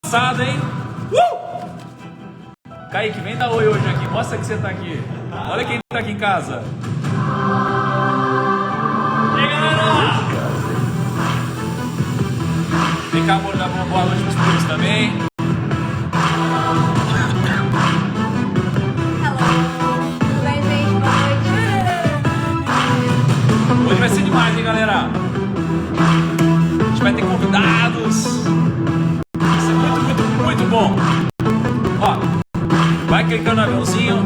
embaçado, hein? Kaique, vem dar oi hoje aqui. Mostra que você tá aqui. Olha quem tá aqui em casa. E aí, galera? Vem cá, amor, dar uma boa noite pros todos também. Tudo bem, gente? Boa noite. Hoje vai ser demais, hein, galera? A gente vai ter convidados. Vai ser muito bom. Ó, vai clicando no aviãozinho,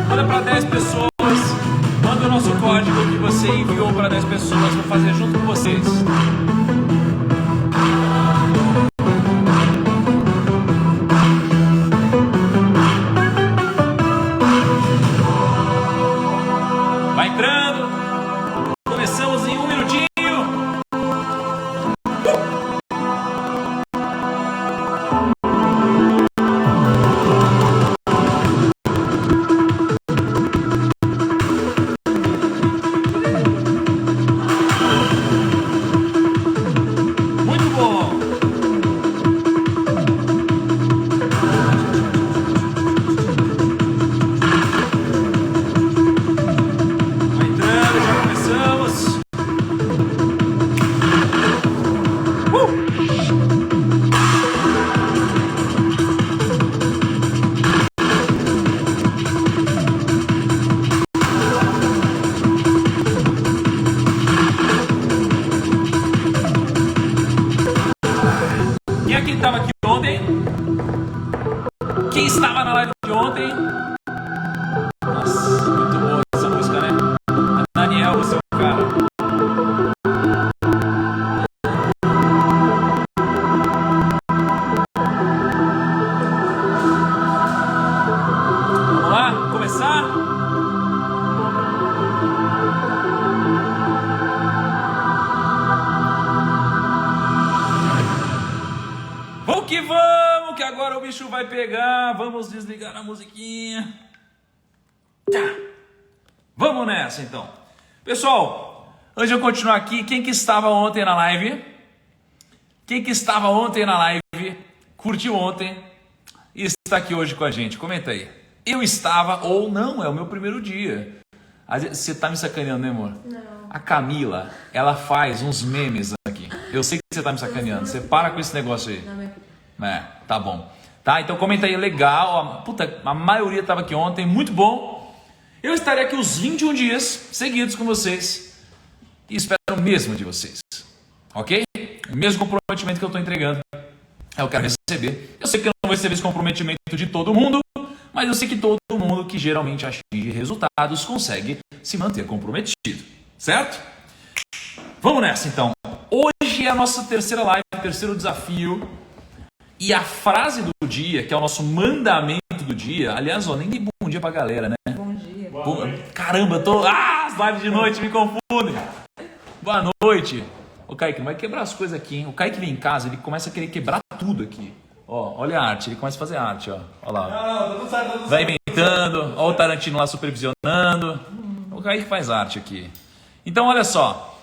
manda para 10 pessoas, manda o nosso código que você enviou para 10 pessoas, vou fazer junto com vocês. Vai entrando, começamos em 1 minutinho. Muito bom. Vai entrando, já começamos. Quem é que estava aqui ontem? Quem estava na live de ontem? Nossa, muito boa essa música, né? Daniel, você é um cara. Vamos lá, começar? Vamos, que agora o bicho vai pegar. Vamos desligar a musiquinha. Tá. Vamos nessa, então. Pessoal, antes de eu continuar aqui, quem que estava ontem na live? Quem que estava ontem na live, curtiu ontem e está aqui hoje com a gente? Comenta aí. Eu estava ou não, é o meu primeiro dia. Você tá me sacaneando, né, amor? Não. A Camila, ela faz uns memes aqui. Eu sei que você tá me sacaneando. Você para com esse negócio aí. É, tá bom. Tá, então comenta aí, legal. Puta, a maioria estava aqui ontem, muito bom. Eu estarei aqui os 21 dias seguidos com vocês e espero o mesmo de vocês, ok? O mesmo comprometimento que eu estou entregando, eu quero receber. Eu sei que eu não vou receber esse comprometimento de todo mundo, mas eu sei que todo mundo que geralmente atinge resultados consegue se manter comprometido, certo? Vamos nessa então. Hoje é a nossa terceira live, terceiro desafio. E a frase do dia, que é o nosso mandamento do dia, aliás, ó, nem dei bom dia pra galera, né? Bom dia. Caramba, eu tô... as lives de noite me confundem. Boa noite. Ô, Kaique, não vai quebrar as coisas aqui, hein? O Kaique vem em casa, ele começa a querer quebrar tudo aqui. Ó, olha a arte, ele começa a fazer arte, ó. Olha lá. Não, sai. Vai inventando, ó o Tarantino lá supervisionando. O Kaique faz arte aqui. Então, olha só.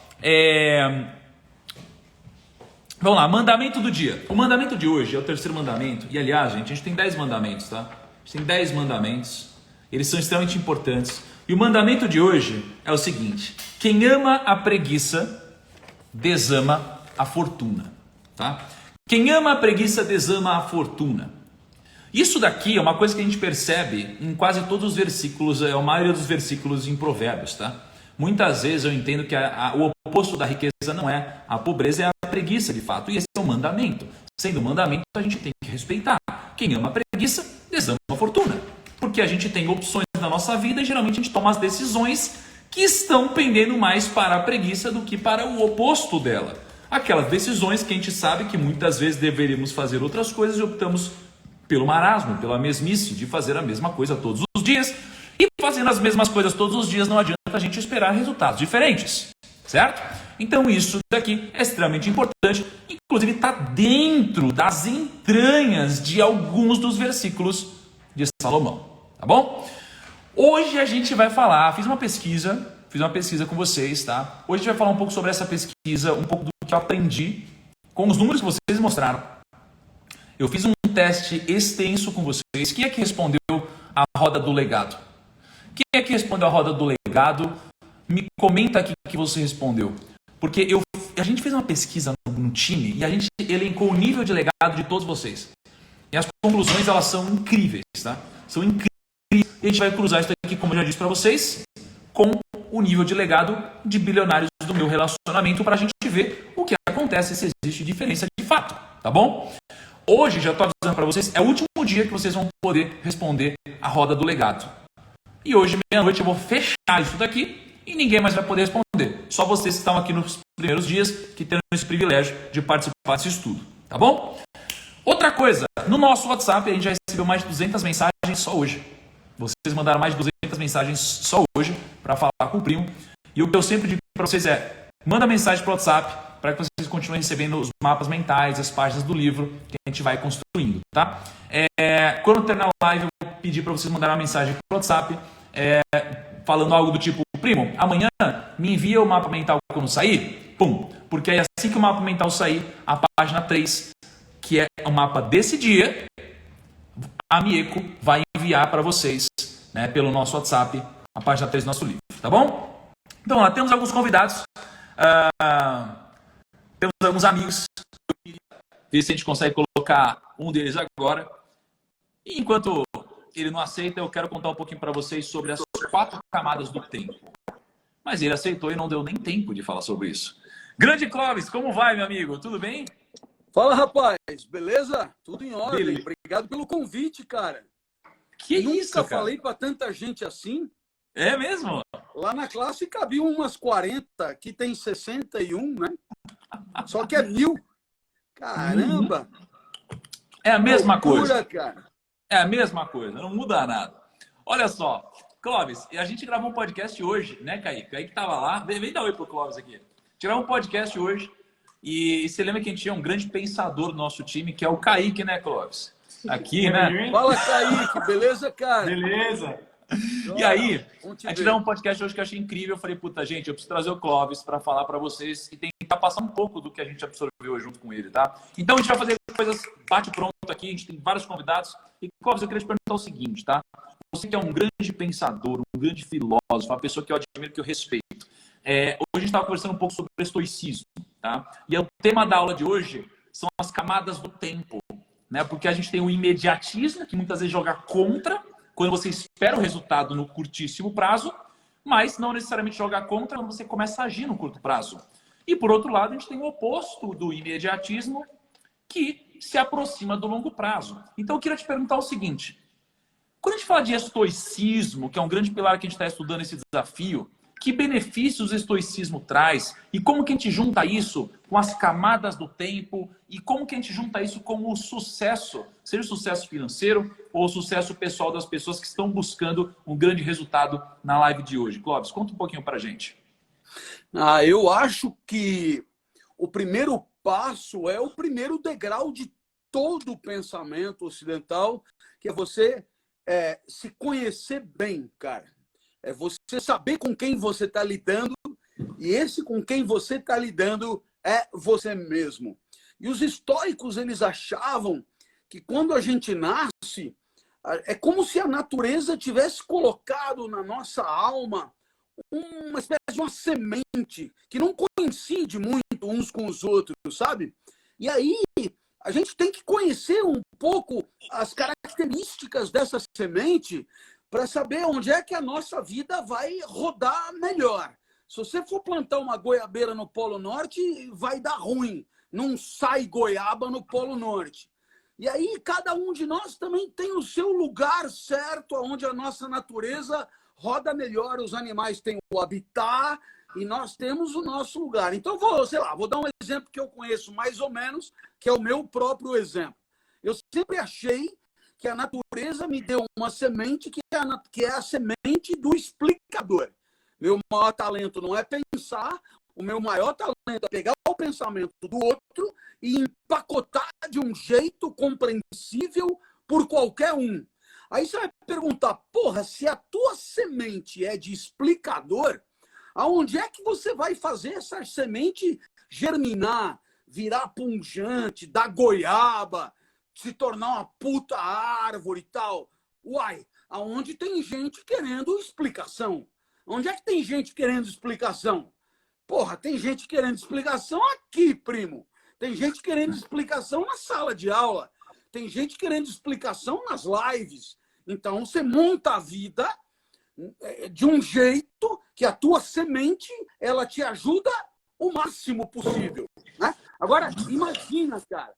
Vamos lá, mandamento do dia. O mandamento de hoje é o terceiro mandamento. E aliás, gente, a gente tem 10 mandamentos, tá? A gente tem 10 mandamentos. Eles são extremamente importantes. E o mandamento de hoje é o seguinte: quem ama a preguiça, desama a fortuna, tá? Quem ama a preguiça, desama a fortuna. Isso daqui é uma coisa que a gente percebe em quase todos os versículos, a maioria dos versículos em Provérbios, tá? Muitas vezes eu entendo que o oposto da riqueza não é a pobreza, é a preguiça de fato. E esse é o mandamento. Sendo mandamento, a gente tem que respeitar. Quem ama a preguiça, desama a fortuna. Porque a gente tem opções na nossa vida e geralmente a gente toma as decisões que estão pendendo mais para a preguiça do que para o oposto dela. Aquelas decisões que a gente sabe que muitas vezes deveríamos fazer outras coisas e optamos pelo marasmo, pela mesmice de fazer a mesma coisa todos os dias. E fazendo as mesmas coisas todos os dias não adianta a gente esperar resultados diferentes, certo? Então isso daqui é extremamente importante, inclusive está dentro das entranhas de alguns dos versículos de Salomão, tá bom? Hoje a gente vai falar, fiz uma pesquisa com vocês, tá? Hoje a gente vai falar um pouco sobre essa pesquisa, um pouco do que eu aprendi com os números que vocês mostraram. Eu fiz teste extenso com vocês. Quem é que respondeu a roda do legado? Quem é que respondeu a roda do legado? Me comenta aqui o que você respondeu. Porque a gente fez uma pesquisa no time e a gente elencou o nível de legado de todos vocês. E as conclusões, elas são incríveis, tá? São incríveis. E a gente vai cruzar isso aqui, como eu já disse para vocês, com o nível de legado de bilionários do meu relacionamento para a gente ver o que acontece, se existe diferença de fato, tá bom? Hoje, já estou avisando para vocês, é o último dia que vocês vão poder responder a roda do legado. E hoje, meia-noite, eu vou fechar isso daqui e ninguém mais vai poder responder. Só vocês que estão aqui nos primeiros dias que terão esse privilégio de participar desse estudo, tá bom? Outra coisa, no nosso WhatsApp a gente já recebeu mais de 200 mensagens só hoje. Vocês mandaram mais de 200 mensagens só hoje para falar com o primo. E o que eu sempre digo para vocês é, manda mensagem para o WhatsApp para que vocês continuem recebendo os mapas mentais, as páginas do livro que a gente vai construindo, tá? Quando terminar a live, eu vou pedir para vocês mandarem uma mensagem para o WhatsApp falando algo do tipo, primo, amanhã me envia o mapa mental quando sair, pum, porque aí assim que o mapa mental sair, a página 3, que é o mapa desse dia, a Mieko vai enviar para vocês, né, pelo nosso WhatsApp, a página 3 do nosso livro, tá bom? Então, lá temos alguns convidados, temos alguns amigos, ver se a gente consegue colocar um deles agora. E enquanto ele não aceita, eu quero contar um pouquinho para vocês sobre as 4 camadas do tempo. Mas ele aceitou e não deu nem tempo de falar sobre isso. Grande Clóvis, como vai, meu amigo? Tudo bem? Fala, rapaz. Beleza? Tudo em ordem. Beleza. Obrigado pelo convite, cara. Que isso, cara? Nunca falei para tanta gente assim. É mesmo? Lá na classe cabiam umas 40, aqui tem 61, né? Só que é 1000. Caramba! É a mesma coisa. Cara. É a mesma coisa, não muda nada. Olha só, Clóvis, a gente gravou um podcast hoje, né, Kaique? Kaique tava lá, vem dar oi pro Clóvis aqui. Tivemos um podcast hoje e você lembra que a gente tinha um grande pensador do nosso time, que é o Kaique, né, Clóvis? Aqui, né? Fala, Kaique, beleza, cara? Beleza. E aí, a gente gravou um podcast hoje que eu achei incrível. Eu falei, puta, gente, eu preciso trazer o Clóvis para falar para vocês e tentar passar um pouco do que a gente absorveu junto com ele, tá? Então a gente vai fazer coisas bate-pronto aqui, a gente tem vários convidados. E, Clóvis, eu queria te perguntar o seguinte, tá? Você que é um grande pensador, um grande filósofo, uma pessoa que eu admiro, que eu respeito. Hoje a gente estava conversando um pouco sobre estoicismo, tá? E o tema da aula de hoje são as camadas do tempo, né? Porque a gente tem o imediatismo, que muitas vezes joga contra, quando você espera o resultado no curtíssimo prazo, mas não necessariamente joga contra quando você começa a agir no curto prazo. E, por outro lado, a gente tem o oposto do imediatismo, que se aproxima do longo prazo. Então, eu queria te perguntar o seguinte. Quando a gente fala de estoicismo, que é um grande pilar que a gente está estudando esse desafio, que benefícios o estoicismo traz? E como que a gente junta isso com as camadas do tempo? E como que a gente junta isso com o sucesso? Seja o sucesso financeiro ou o sucesso pessoal das pessoas que estão buscando um grande resultado na live de hoje. Clóvis, conta um pouquinho para a gente. Eu acho que o primeiro passo é o primeiro degrau de todo o pensamento ocidental, que é você se conhecer bem, cara. É você saber com quem você está lidando, e esse com quem você está lidando é você mesmo. E os estoicos, eles achavam que quando a gente nasce, é como se a natureza tivesse colocado na nossa alma uma espécie de uma semente que não coincide muito uns com os outros, sabe? E aí a gente tem que conhecer um pouco as características dessa semente para saber onde é que a nossa vida vai rodar melhor. Se você for plantar uma goiabeira no Polo Norte, vai dar ruim. Não sai goiaba no Polo Norte. E aí, cada um de nós também tem o seu lugar certo, onde a nossa natureza roda melhor. Os animais têm o habitat e nós temos o nosso lugar. Então, vou dar um exemplo que eu conheço mais ou menos, que é o meu próprio exemplo. Eu sempre achei que a natureza me deu uma semente que é a semente do explicador. Meu maior talento não é pensar, o meu maior talento é pegar o pensamento do outro e empacotar de um jeito compreensível por qualquer um. Aí você vai perguntar, porra, se a tua semente é de explicador, aonde é que você vai fazer essa semente germinar, virar pungente, dar goiaba, se tornar uma puta árvore e tal. Uai, aonde tem gente querendo explicação? Onde é que tem gente querendo explicação? Porra, tem gente querendo explicação aqui, primo. Tem gente querendo explicação na sala de aula. Tem gente querendo explicação nas lives. Então, você monta a vida de um jeito que a tua semente ela te ajuda o máximo possível, né? Agora, imagina, cara,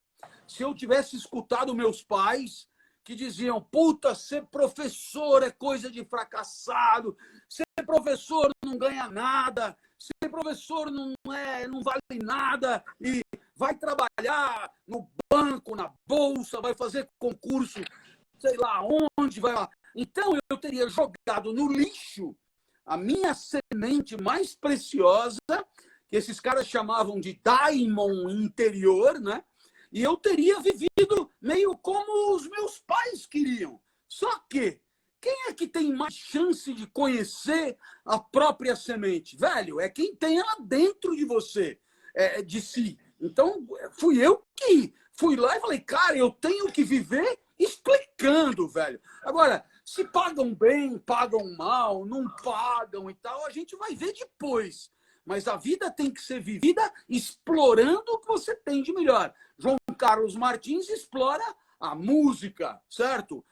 se eu tivesse escutado meus pais que diziam, puta, ser professor é coisa de fracassado, ser professor não ganha nada, ser professor não vale nada, e vai trabalhar no banco, na bolsa, vai fazer concurso, sei lá onde, vai lá. Então, eu teria jogado no lixo a minha semente mais preciosa, que esses caras chamavam de daimon interior, né? E eu teria vivido meio como os meus pais queriam. Só que, quem é que tem mais chance de conhecer a própria semente? Velho, é quem tem ela dentro de você, de si. Então, fui eu que fui lá e falei, cara, eu tenho que viver explicando, velho. Agora, se pagam bem, pagam mal, não pagam e tal, a gente vai ver depois. Mas a vida tem que ser vivida explorando o que você tem de melhor. João Carlos Martins explora a música, certo?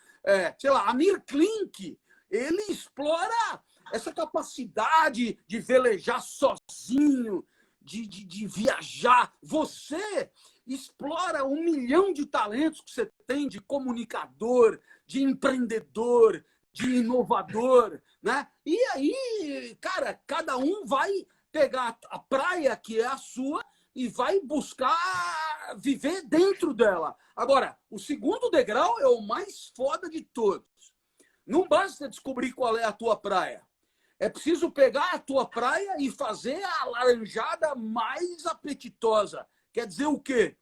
Sei lá, Amir Klink, ele explora essa capacidade de velejar sozinho, de viajar. Você explora 1 milhão de talentos que você tem de comunicador, de empreendedor, de inovador, né? E aí, cara, cada um vai pegar a praia que é a sua e vai buscar viver dentro dela. Agora, o segundo degrau é o mais foda de todos. Não basta descobrir qual é a tua praia. É preciso pegar a tua praia e fazer a laranjada mais apetitosa. Quer dizer o quê?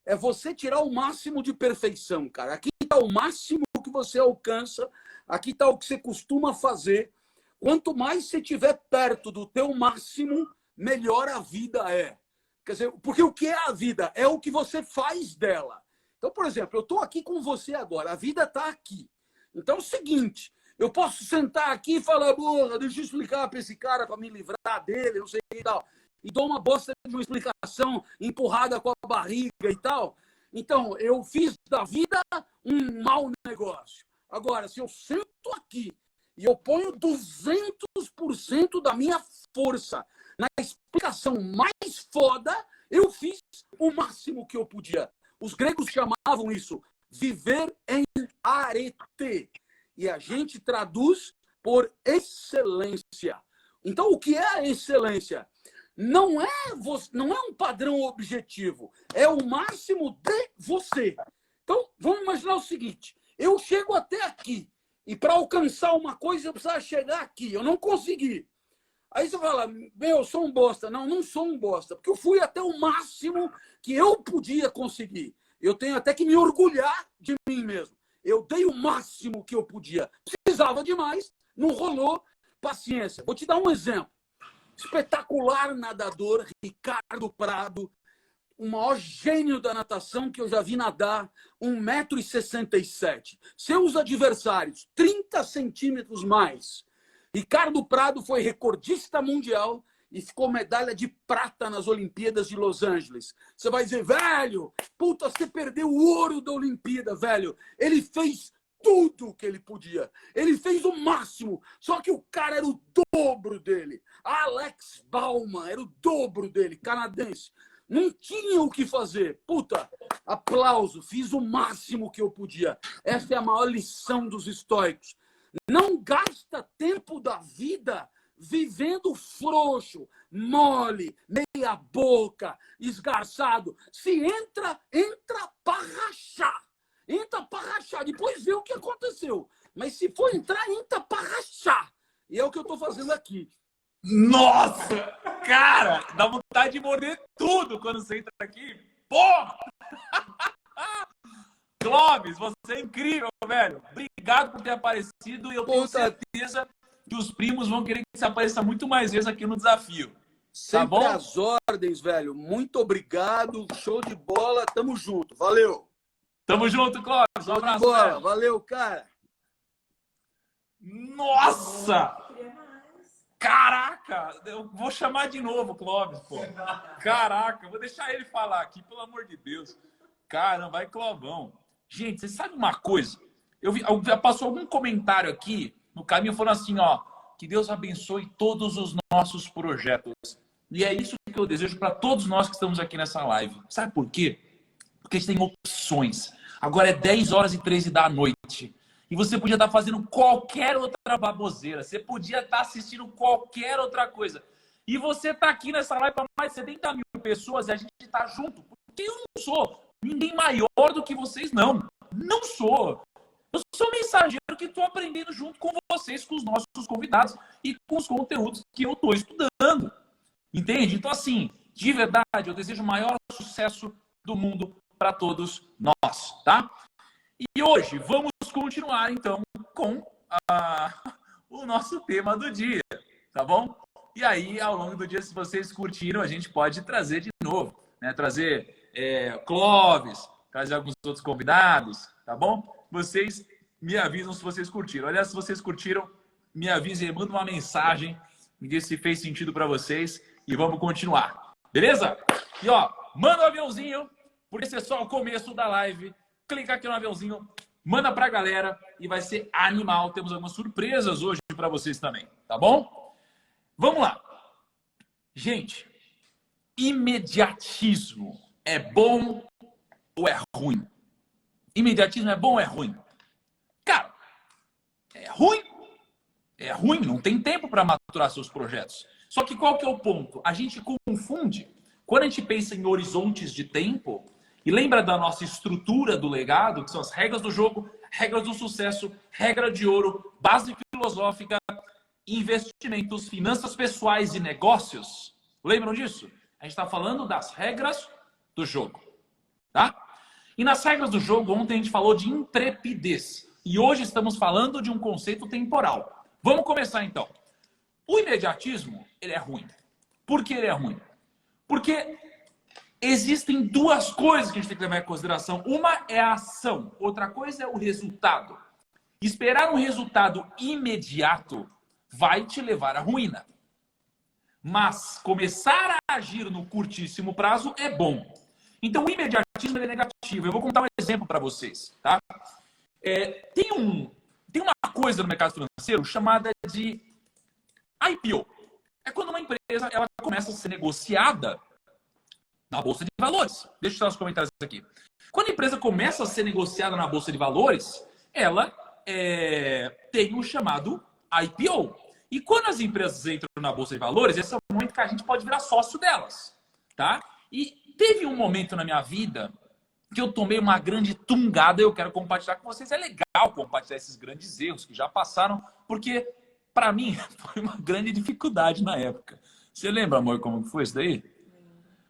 É você tirar o máximo de perfeição, cara. Aqui está o máximo que você alcança, aqui está o que você costuma fazer. Quanto mais você estiver perto do teu máximo, melhor a vida é. Quer dizer, porque o que é a vida? É o que você faz dela. Então, por exemplo, eu estou aqui com você agora, a vida está aqui. Então é o seguinte, eu posso sentar aqui e falar, porra, deixa eu explicar para esse cara, para me livrar dele, não sei e tal. E dou uma bosta de uma explicação empurrada com a barriga e tal. Então, eu fiz da vida um mau negócio. Agora, se eu sento aqui e eu ponho 200% da minha força na explicação mais foda, eu fiz o máximo que eu podia. Os gregos chamavam isso viver em arete. E a gente traduz por excelência. Então, o que é a excelência? Não é um padrão objetivo. É o máximo de você. Então, vamos imaginar o seguinte. Eu chego até aqui. E para alcançar uma coisa, eu precisava chegar aqui. Eu não consegui. Aí você fala, eu sou um bosta. Não, não sou um bosta. Porque eu fui até o máximo que eu podia conseguir. Eu tenho até que me orgulhar de mim mesmo. Eu dei o máximo que eu podia. Precisava de mais, não rolou. Paciência. Vou te dar um exemplo. Espetacular nadador, Ricardo Prado, o maior gênio da natação que eu já vi nadar, 1,67 m. Seus adversários, 30 centímetros mais. Ricardo Prado foi recordista mundial e ficou medalha de prata nas Olimpíadas de Los Angeles. Você vai dizer, velho, puta, você perdeu o ouro da Olimpíada, velho. Ele fez tudo o que ele podia. Ele fez o máximo. Só que o cara era o dobro dele. Alex Bauman era o dobro dele, canadense. Não tinha o que fazer. Puta, aplauso. Fiz o máximo que eu podia. Essa é a maior lição dos estoicos. Não gasta tempo da vida vivendo frouxo, mole, meia boca, esgarçado. Se entra para rachar. Entra para rachar. Depois vê o que aconteceu. Mas se for entrar, entra para rachar. E é o que eu estou fazendo aqui. Nossa! Cara, dá vontade de morder tudo quando você entra aqui. Porra! Clóvis, você é incrível, velho. Obrigado por ter aparecido. E eu tenho certeza que os primos vão querer que você apareça muito mais vezes aqui no desafio. Sempre tá bom? às ordens, velho. Muito obrigado. Show de bola. Tamo junto. Valeu. Tamo junto, Clóvis. Um Show de abraço. bola. Velho. Valeu, cara. Nossa! Queria mais. Caraca! Eu vou chamar de novo, Clóvis, pô. Caraca, vou deixar ele falar aqui, pelo amor de Deus. Caramba, vai, Clovão. Gente, você sabe uma coisa? Já passou algum comentário aqui no caminho falando assim, ó, que Deus abençoe todos os nossos projetos. E é isso que eu desejo para todos nós que estamos aqui nessa live. Sabe por quê? Porque a gente tem opções. Agora é 10h13 da noite. E você podia estar fazendo qualquer outra baboseira. Você podia estar assistindo qualquer outra coisa. E você está aqui nessa live para mais de 70 mil pessoas e a gente está junto. Porque eu não sou ninguém maior do que vocês, não. Não sou. Eu sou mensageiro que estou aprendendo junto com vocês, com os nossos convidados e com os conteúdos que eu estou estudando. Entende? Então, assim, de verdade, eu desejo o maior sucesso do mundo para todos nós, tá? E hoje vamos continuar, então, com o nosso tema do dia, tá bom? E aí, ao longo do dia, se vocês curtiram, a gente pode trazer de novo, né? Trazer Clóvis, trazer alguns outros convidados, tá bom? Vocês me avisam se vocês curtiram. Aliás, se vocês curtiram, me avisem, manda uma mensagem, me diz se fez sentido para vocês e vamos continuar, beleza? E ó, manda um aviãozinho, porque esse é só o começo da live. Clica aqui no aviãozinho, manda pra galera e vai ser animal. Temos algumas surpresas hoje para vocês também, tá bom? Vamos lá. Gente, imediatismo é bom ou é ruim? Imediatismo é bom ou é ruim? Cara, é ruim. É ruim, não tem tempo para maturar seus projetos. Só que qual que é o ponto? A gente confunde. Quando a gente pensa em horizontes de tempo, e lembra da nossa estrutura do legado, que são as regras do jogo, regras do sucesso, regra de ouro, base filosófica, investimentos, finanças pessoais e negócios. Lembram disso? A gente está falando das regras do jogo, tá? E nas regras do jogo, ontem a gente falou de intrepidez. E hoje estamos falando de um conceito temporal. Vamos começar então. O imediatismo, ele é ruim. Por que ele é ruim? Porque existem duas coisas que a gente tem que levar em consideração. Uma é a ação, outra coisa é o resultado. Esperar um resultado imediato vai te levar à ruína. Mas começar a agir no curtíssimo prazo é bom. Então o imediatismo é negativo. Eu vou contar um exemplo para vocês, tá? Tem uma coisa no mercado financeiro chamada de IPO. É quando uma empresa ela começa a ser negociada na Bolsa de Valores. Deixa eu tirar os comentários aqui. Quando a empresa começa a ser negociada na Bolsa de Valores, ela tem o chamado IPO. E quando as empresas entram na Bolsa de Valores, esse é o momento que a gente pode virar sócio delas, tá? E teve um momento na minha vida que eu tomei uma grande tungada e eu quero compartilhar com vocês. É legal compartilhar esses grandes erros que já passaram, porque para mim foi uma grande dificuldade na época. Você lembra, amor, como foi isso daí?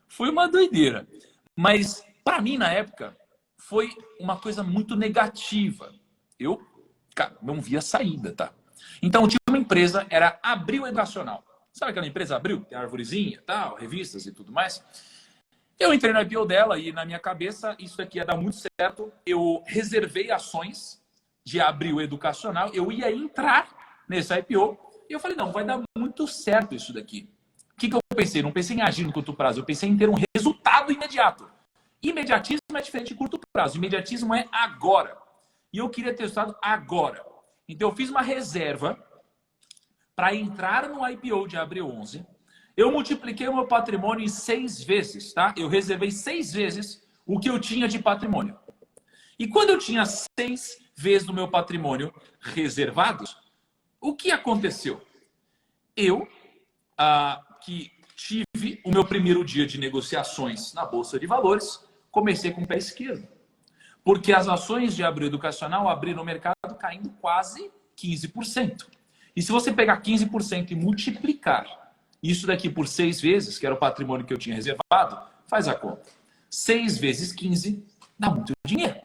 Foi uma doideira. Mas para mim, na época, foi uma coisa muito negativa. Eu, cara, não via saída, tá? Então, tinha uma empresa, era Abril Educacional. Sabe aquela empresa Abril? Tem a arvorezinha, tal, revistas e tudo mais. Eu entrei no IPO dela e na minha cabeça isso daqui ia dar muito certo. Eu reservei ações de Abril Educacional. Eu ia entrar nesse IPO e eu falei, não, vai dar muito certo isso daqui. O que eu pensei? Não pensei em agir no curto prazo. Eu pensei em ter um resultado imediato. Imediatismo é diferente de curto prazo. Imediatismo é agora. E eu queria ter resultado agora. Então eu fiz uma reserva para entrar no IPO de Abril 11. Eu multipliquei o meu patrimônio em 6 vezes, tá? Eu reservei 6 vezes o que eu tinha de patrimônio. E quando eu tinha 6 vezes do meu patrimônio reservados, o que aconteceu? Eu, que tive o meu primeiro dia de negociações na Bolsa de Valores, comecei com o pé esquerdo. Porque as ações de Abril Educacional abriram o mercado caindo quase 15%. E se você pegar 15% e multiplicar isso daqui por 6 vezes, que era o patrimônio que eu tinha reservado, faz a conta. 6 vezes 15 dá muito dinheiro.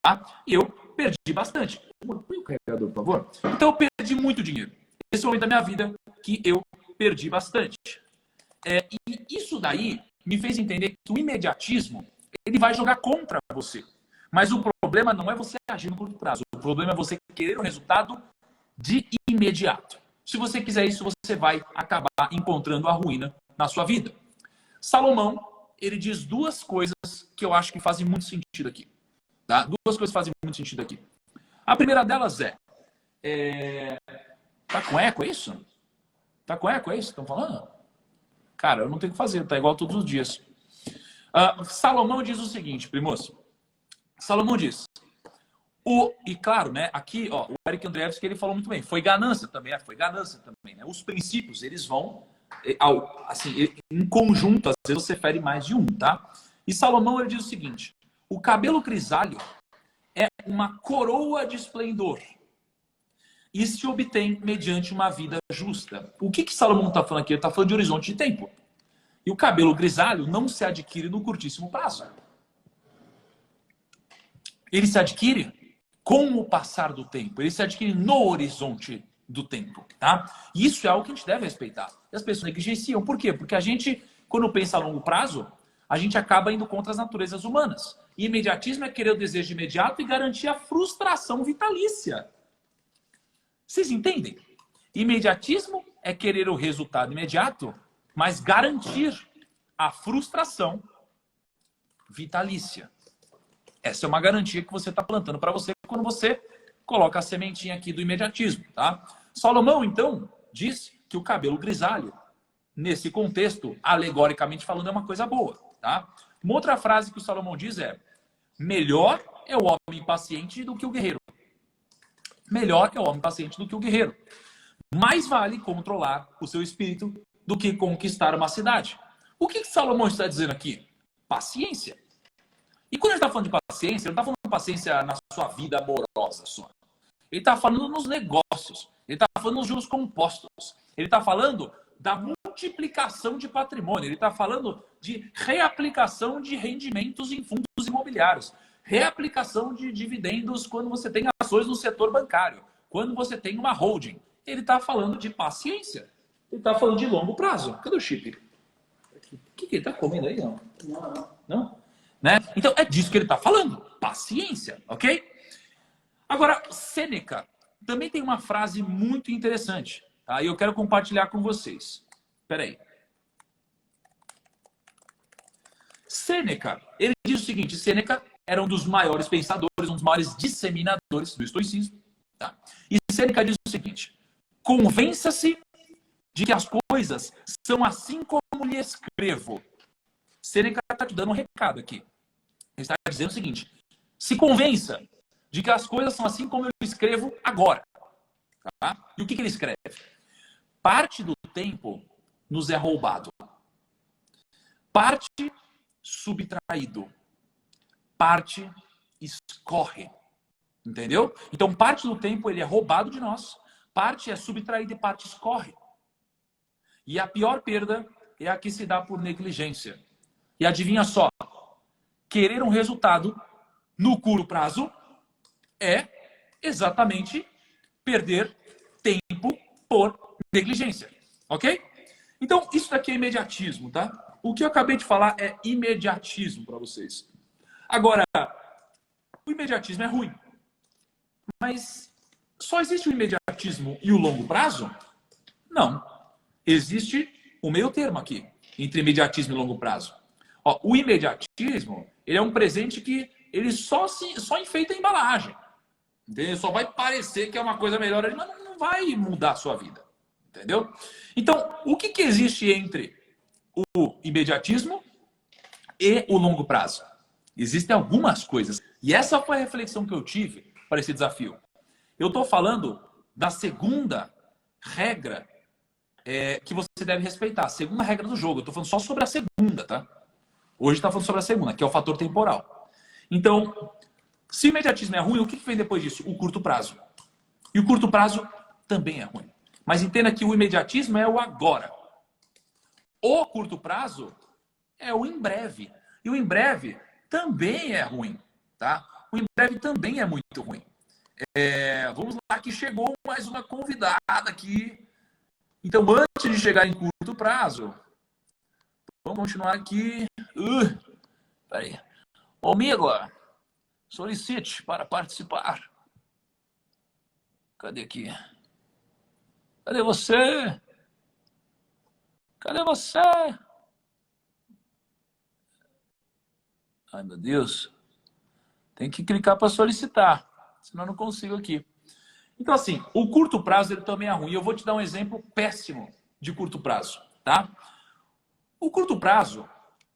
Tá? E eu perdi bastante. Põe o carregador, por favor. Então eu perdi muito dinheiro. Esse é o momento da minha vida que eu perdi bastante. E isso daí me fez entender que o imediatismo ele vai jogar contra você. Mas o problema não é você agir no curto prazo. O problema é você querer um resultado de imediato. Se você quiser isso, você vai acabar encontrando a ruína na sua vida. Salomão, ele diz duas coisas que eu acho que fazem muito sentido aqui. Tá? Duas coisas que fazem muito sentido aqui. A primeira delas tá com eco, é isso? Tá com eco, é isso que estão falando? Cara, eu não tenho o que fazer, tá igual todos os dias. Salomão diz o seguinte, primos. Salomão diz, e claro, né, aqui, ó, o Eric Andreevski, ele falou muito bem, foi ganância também, né? Os princípios, eles vão, assim, em conjunto, às vezes você fere mais de um, tá? E Salomão, ele diz o seguinte, o cabelo grisalho é uma coroa de esplendor e se obtém mediante uma vida justa. O que Salomão está falando aqui? Ele está falando de horizonte de tempo. E o cabelo grisalho não se adquire no curtíssimo prazo. Ele se adquire com o passar do tempo. Ele se adquire no horizonte do tempo. Tá? E isso é algo que a gente deve respeitar. E as pessoas negligenciam. Por quê? Porque a gente, quando pensa a longo prazo, a gente acaba indo contra as naturezas humanas. E imediatismo é querer o desejo imediato e garantir a frustração vitalícia. Vocês entendem? Imediatismo é querer o resultado imediato, mas garantir a frustração vitalícia. Essa é uma garantia que você está plantando para você quando você coloca a sementinha aqui do imediatismo, tá? Salomão, então, diz que o cabelo grisalho, nesse contexto, alegoricamente falando, é uma coisa boa, tá? Uma outra frase que o Salomão diz é: melhor é o homem paciente do que o guerreiro. Melhor é o homem paciente do que o guerreiro. Mais vale controlar o seu espírito do que conquistar uma cidade. O que Salomão está dizendo aqui? Paciência. E quando ele está falando de paciência, ele não está falando de paciência na sua vida amorosa só. Ele está falando nos negócios. Ele está falando nos juros compostos. Ele está falando da multiplicação de patrimônio. Ele está falando de reaplicação de rendimentos em fundos imobiliários. Reaplicação de dividendos quando você tem ações no setor bancário. Quando você tem uma holding. Ele está falando de paciência. Ele está falando de longo prazo. Cadê o chip? O que ele está comendo aí? Não? Né? Então, é disso que ele está falando. Paciência, ok? Agora, Sêneca também tem uma frase muito interessante. Tá? E eu quero compartilhar com vocês. Espera aí. Sêneca, ele diz o seguinte. Sêneca era um dos maiores pensadores, um dos maiores disseminadores do estoicismo. Tá? E Sêneca diz o seguinte. Convença-se de que as coisas são assim como lhe escrevo. Sêneca está te dando um recado aqui. Ele está dizendo o seguinte. Se convença de que as coisas são assim como eu escrevo agora. Tá? E o que ele escreve? Parte do tempo nos é roubado. Parte subtraído. Parte escorre. Entendeu? Então, parte do tempo ele é roubado de nós. Parte é subtraída e parte escorre. E a pior perda é a que se dá por negligência. E adivinha só, querer um resultado no curto prazo é exatamente perder tempo por negligência. Ok? Então, isso daqui é imediatismo, tá? O que eu acabei de falar é imediatismo para vocês. Agora, o imediatismo é ruim. Mas só existe o imediatismo e o longo prazo? Não. Existe o meio termo aqui, entre imediatismo e longo prazo. Ó, o imediatismo, ele é um presente que ele só enfeita a embalagem. Entendeu? Só vai parecer que é uma coisa melhor ali, mas não vai mudar a sua vida. Entendeu? Então, o que existe entre o imediatismo e o longo prazo? Existem algumas coisas. E essa foi a reflexão que eu tive para esse desafio. Eu estou falando da segunda regra que você deve respeitar. A segunda regra do jogo. Eu estou falando só sobre a segunda, tá? Hoje está falando sobre a segunda, que é o fator temporal. Então, se o imediatismo é ruim, o que vem depois disso? O curto prazo. E o curto prazo também é ruim. Mas entenda que o imediatismo é o agora. O curto prazo é o em breve. E o em breve também é ruim, tá? O em breve também é muito ruim. Vamos lá, que chegou mais uma convidada aqui. Então, antes de chegar em curto prazo, vamos continuar aqui. Peraí. Ô, amigo, Solicite para participar. Cadê aqui? Cadê você? Cadê você? Ai, meu Deus. Tem que clicar para solicitar, senão eu não consigo aqui. Então, assim, o curto prazo ele também é ruim. Eu vou te dar um exemplo péssimo de curto prazo, tá? O curto prazo,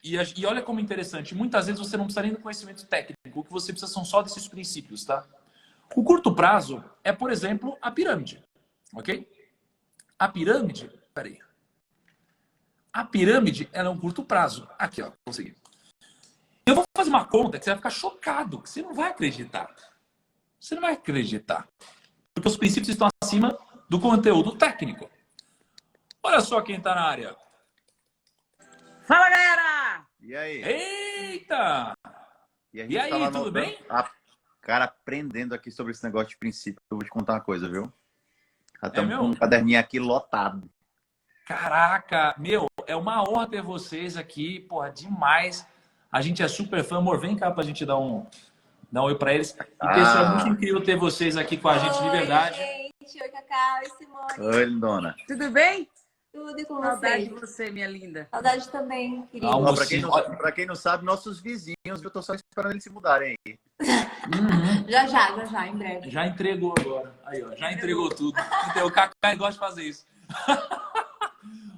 e olha como interessante, muitas vezes você não precisa nem do conhecimento técnico, o que você precisa são só desses princípios, tá? O curto prazo é, por exemplo, a pirâmide, ok? A pirâmide, peraí. A pirâmide, ela é um curto prazo. Aqui, ó, consegui. Eu vou fazer uma conta que você vai ficar chocado, que você não vai acreditar. Você não vai acreditar. Porque os princípios estão acima do conteúdo técnico. Olha só quem está na área. Fala, galera! E aí? Eita! E E aí, tudo bem? Cara, aprendendo aqui sobre esse negócio de princípio, eu vou te contar uma coisa, viu? Já estamos meu? com um caderninho aqui lotado. Caraca, meu, é uma honra ter vocês aqui, porra, demais. A gente é super fã, amor, vem cá pra gente dar um oi pra eles. E pessoal, é muito incrível ter vocês aqui com a gente de verdade. Oi, gente. Oi, Cacau. Oi, Simone. Oi, lindona. Tudo bem? Tudo e com Saudade de vocês. você, minha linda. Saudade também, querido. Ah, Ó, pra quem não sabe, nossos vizinhos, eu tô só esperando eles se mudarem aí. Já, em breve. Já entregou agora. Aí, ó, já entregou tudo. Então, o Cacá gosta de fazer isso.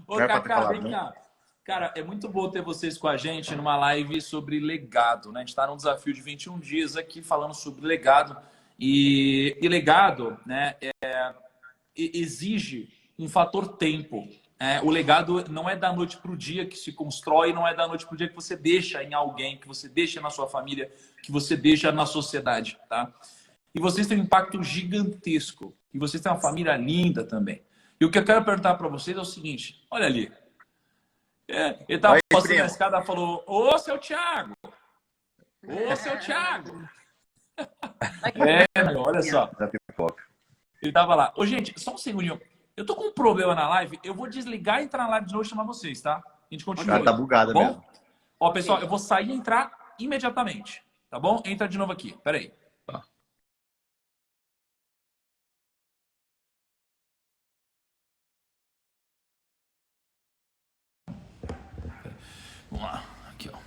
Ô, Não é pra ter Cacá, falado, vem né? cá. Cara, é muito bom ter vocês com a gente numa live sobre legado, né? A gente está num desafio de 21 dias aqui falando sobre legado. E legado, né, exige um fator tempo. O legado não é da noite para o dia que se constrói, não é da noite para o dia que você deixa em alguém, que você deixa na sua família, que você deixa na sociedade, tá? E vocês têm um impacto gigantesco. E vocês têm uma família linda também. E o que eu quero perguntar para vocês é o seguinte, olha ali. Ele estava passando na escada e falou, ô, seu Thiago! Ô, seu Thiago! Meu, olha só. Da pipoca. Ele tava lá. Ô, gente, só um segundinho. Eu tô com um problema na live. Eu vou desligar e entrar na live de novo e chamar vocês, tá? A gente continua. Cara, tá bugada bom? mesmo. Ó, pessoal, eu vou sair e entrar imediatamente. Tá bom? Entra de novo aqui. Pera aí. Tá. Vamos lá. Aqui, ó.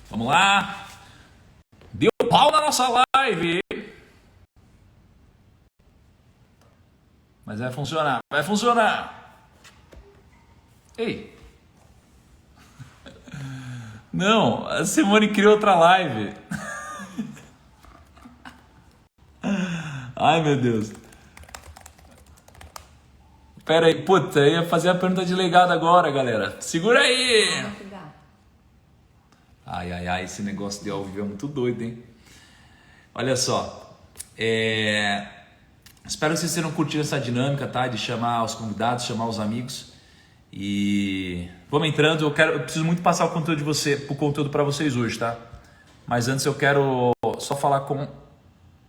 Vamos lá. Deu pau na nossa live. Mas vai funcionar. Vai funcionar. Ei. Não, a Simone criou outra live. Ai, meu Deus. Pera aí, puta, eu ia fazer a pergunta de legado agora, galera. Segura aí. Ai, esse negócio de ao vivo é muito doido, hein? Olha só. Espero que vocês tenham curtido essa dinâmica, tá? De chamar os convidados, chamar os amigos. E vamos entrando. Eu preciso muito passar o conteúdo para vocês hoje, tá? Mas antes eu quero só falar com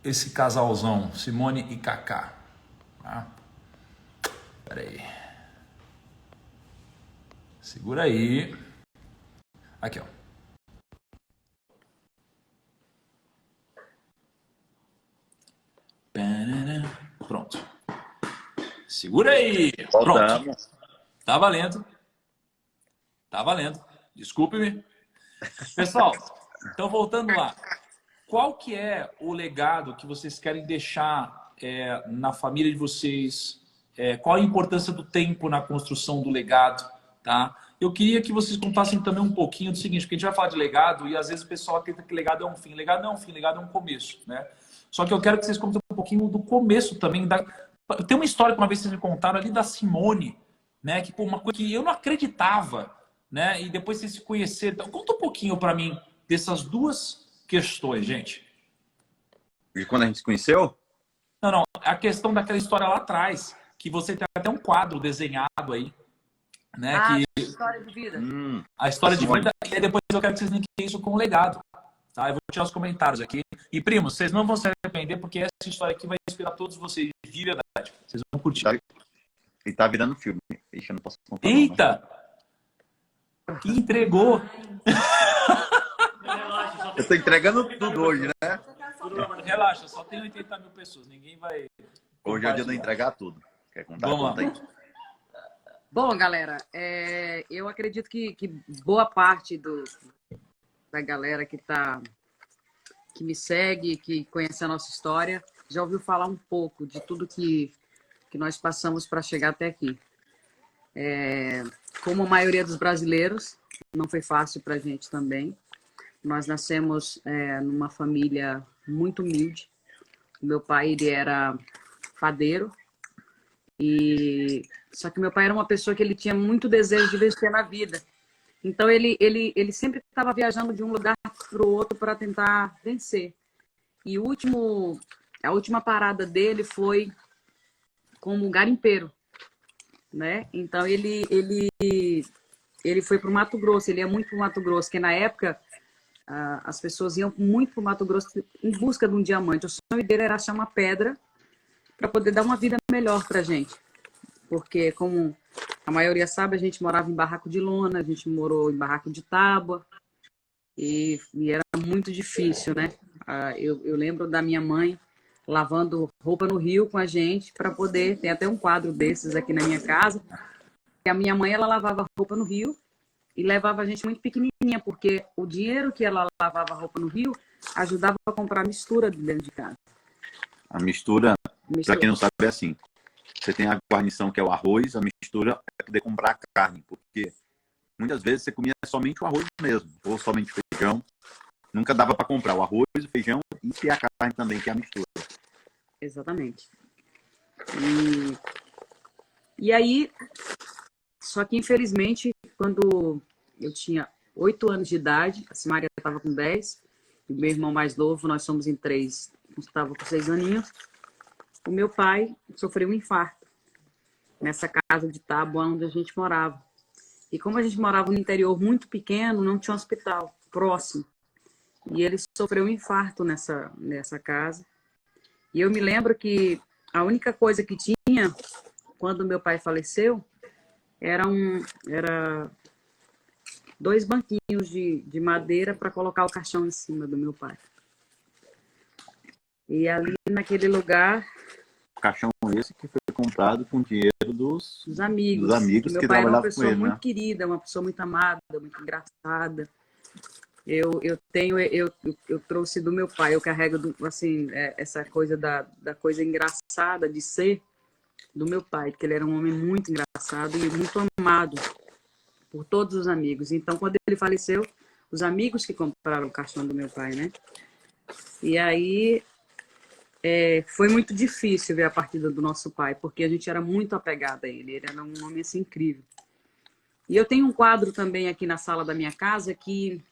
esse casalzão, Simone e Cacá. Tá? Pera aí. Segura aí. Aqui, ó. Pronto. Segura aí. Pronto. Tá valendo. Tá valendo. Desculpe-me. Pessoal, então voltando lá. Qual que é o legado que vocês querem deixar na família de vocês? Qual a importância do tempo na construção do legado? Tá? Eu queria que vocês contassem também um pouquinho do seguinte, porque a gente vai falar de legado e às vezes o pessoal acredita que legado é um fim. Legado não é um fim, legado é um começo, né? Só que eu quero que vocês contem um pouquinho do começo também. Tem uma história que uma vez vocês me contaram ali da Simone, né? Que uma coisa que eu não acreditava, né? E depois vocês se conheceram. Então, conta um pouquinho para mim dessas duas questões, gente. De quando a gente se conheceu? Não. A questão daquela história lá atrás, que você tem até um quadro desenhado aí, né? A história de vida. A história de vida. E depois eu quero que vocês linkem isso com o legado. Tá? Eu vou tirar os comentários aqui. E, primos, vocês não vão se arrepender, porque essa história aqui vai inspirar todos vocês de verdade. Vocês vão curtir. E tá virando filme. Ixi, eu não posso contar. Não, Eita! Entregou! eu tô entregando tudo hoje, né? Relaxa, só tem 80 mil pessoas. Ninguém vai. Hoje é o dia de eu entregar tudo. Quer contar? Vamos lá. Conta aí. Bom, galera, eu acredito que boa parte da galera que me segue, que conhece a nossa história, já ouviu falar um pouco de tudo que nós passamos para chegar até aqui. Como a maioria dos brasileiros, não foi fácil para a gente também. Nós nascemos numa família muito humilde. Meu pai, ele era padeiro. Só que meu pai era uma pessoa que ele tinha muito desejo de vencer na vida. Então, ele sempre estava viajando de um lugar para o outro para tentar vencer. E a última parada dele foi como garimpeiro, né? Então, ele foi para o Mato Grosso, ele ia muito para o Mato Grosso, que na época as pessoas iam muito para o Mato Grosso em busca de um diamante. O sonho dele era achar uma pedra para poder dar uma vida melhor para a gente. Porque, como a maioria sabe, a gente morava em barraco de lona, a gente morou em barraco de tábua, e era muito difícil, né? Eu lembro da minha mãe lavando roupa no rio com a gente para poder... Tem até um quadro desses aqui na minha casa. E a minha mãe, ela lavava roupa no rio e levava a gente muito pequenininha, porque o dinheiro que ela lavava roupa no rio ajudava a comprar mistura dentro de casa. A mistura, para quem não sabe, é assim. Você tem a guarnição, que é o arroz, a mistura é poder comprar a carne, porque muitas vezes você comia somente o arroz mesmo, ou somente o feijão. Nunca dava para comprar o arroz, o feijão e a carne também, que é a mistura. Exatamente. E aí, só que infelizmente, quando eu tinha 8 anos de idade, a Simaria estava com 10, e o meu irmão mais novo, nós somos em 3, estava com 6 aninhos, o meu pai sofreu um infarto nessa casa de tábua onde a gente morava. E como a gente morava no interior muito pequeno, não tinha um hospital próximo. E ele sofreu um infarto nessa casa. E eu me lembro que a única coisa que tinha quando meu pai faleceu era 2 banquinhos de madeira para colocar o caixão em cima do meu pai. E ali naquele lugar... Caixão esse que foi comprado com dinheiro dos amigos. Meu que pai era uma trabalhavam com pessoa ele, muito né? querida, uma pessoa muito amada, muito engraçada. Eu trouxe do meu pai, eu carrego assim, essa coisa da coisa engraçada de ser do meu pai, porque ele era um homem muito engraçado e muito amado por todos os amigos. Então, quando ele faleceu, os amigos que compraram o caixão do meu pai, né? E aí foi muito difícil ver a partida do nosso pai, porque a gente era muito apegada a ele. Ele era um homem assim incrível. E eu tenho um quadro também aqui na sala da minha casa que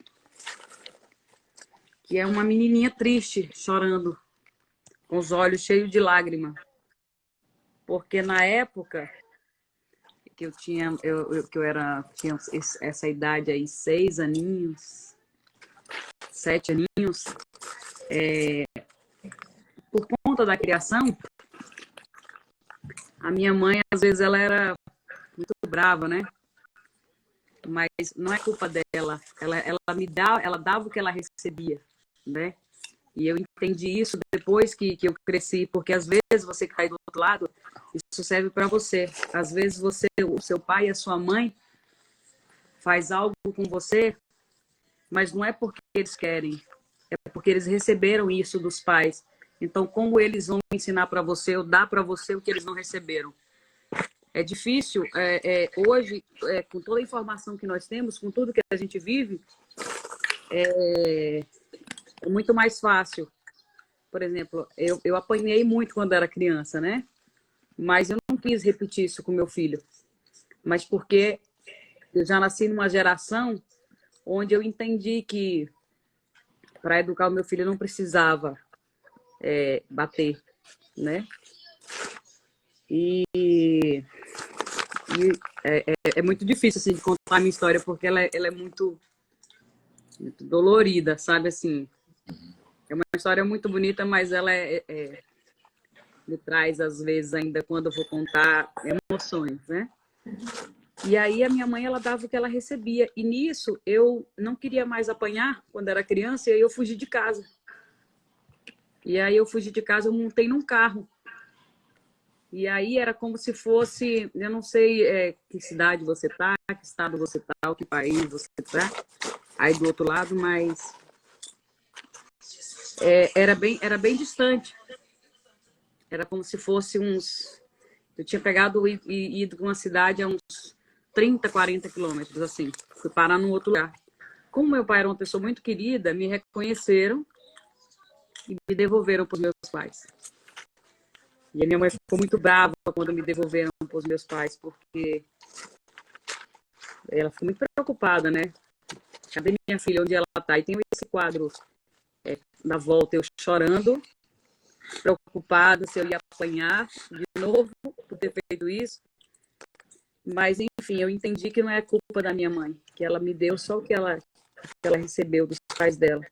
é uma menininha triste, chorando, com os olhos cheios de lágrima. Porque na época que eu tinha essa idade aí, 6 aninhos, 7 aninhos, por conta da criação, a minha mãe, às vezes, ela era muito brava, né? Mas não é culpa dela. Ela dava o que ela recebia, né? E eu entendi isso depois que eu cresci, porque às vezes você que está aí do outro lado, isso serve para você. Às vezes o seu pai e a sua mãe faz algo com você, mas não é porque eles querem, é porque eles receberam isso dos pais. Então, como eles vão ensinar para você ou dar para você o que eles não receberam? É difícil. Hoje, com toda a informação que nós temos, com tudo que a gente vive, é muito mais fácil. Por exemplo, eu apanhei muito quando era criança, né? Mas eu não quis repetir isso com meu filho. Mas porque eu já nasci numa geração onde eu entendi que para educar o meu filho eu não precisava bater, né? E é muito difícil assim, de contar a minha história, porque ela é muito, muito dolorida, sabe? Assim, é uma história muito bonita, mas ela me traz, às vezes, ainda quando eu vou contar, emoções, né? E aí a minha mãe, ela dava o que ela recebia. E nisso, eu não queria mais apanhar quando era criança, e aí eu fugi de casa. E aí eu fugi de casa, eu montei num carro. E aí era como se fosse, eu não sei que cidade você tá, que estado você tá, que país você tá, aí do outro lado, mas era bem distante. Era como se fosse uns... Eu tinha pegado e ido para uma cidade a uns 30, 40 quilômetros, assim. Fui parar num outro lugar. Como meu pai era uma pessoa muito querida, me reconheceram e me devolveram para os meus pais. E a minha mãe ficou muito brava quando me devolveram para os meus pais, porque ela ficou muito preocupada, né? Cadê minha filha? Onde ela está? E tem esse quadro da volta, eu chorando, preocupada se eu ia apanhar de novo por ter feito isso. Mas, enfim, eu entendi que não é culpa da minha mãe, que ela me deu só o que ela recebeu dos pais dela.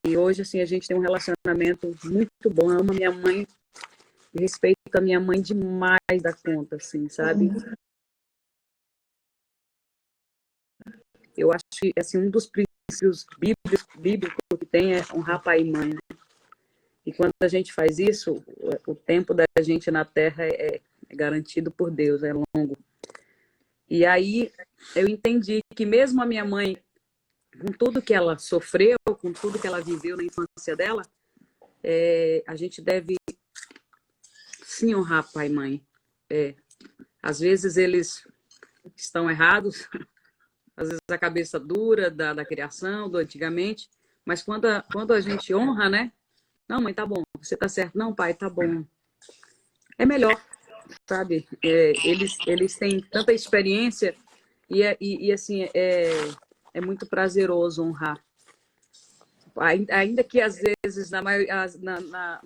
E hoje, assim, a gente tem um relacionamento muito bom. Eu amo a minha mãe, respeito a minha mãe demais da conta, assim, sabe? Eu acho que, assim, um dos princípios bíblicos que tem é honrar pai e mãe. E quando a gente faz isso, o tempo da gente na Terra é garantido por Deus, é longo. E aí eu entendi que mesmo a minha mãe, com tudo que ela sofreu, com tudo que ela viveu na infância dela, a gente deve sim honrar pai e mãe. Às vezes eles estão errados, às vezes a cabeça dura da criação, do antigamente, mas quando a gente honra, né? Não, mãe, tá bom, você tá certo. Não, pai, tá bom. É melhor, sabe? Eles têm tanta experiência e assim, é muito prazeroso honrar. Ainda que às vezes,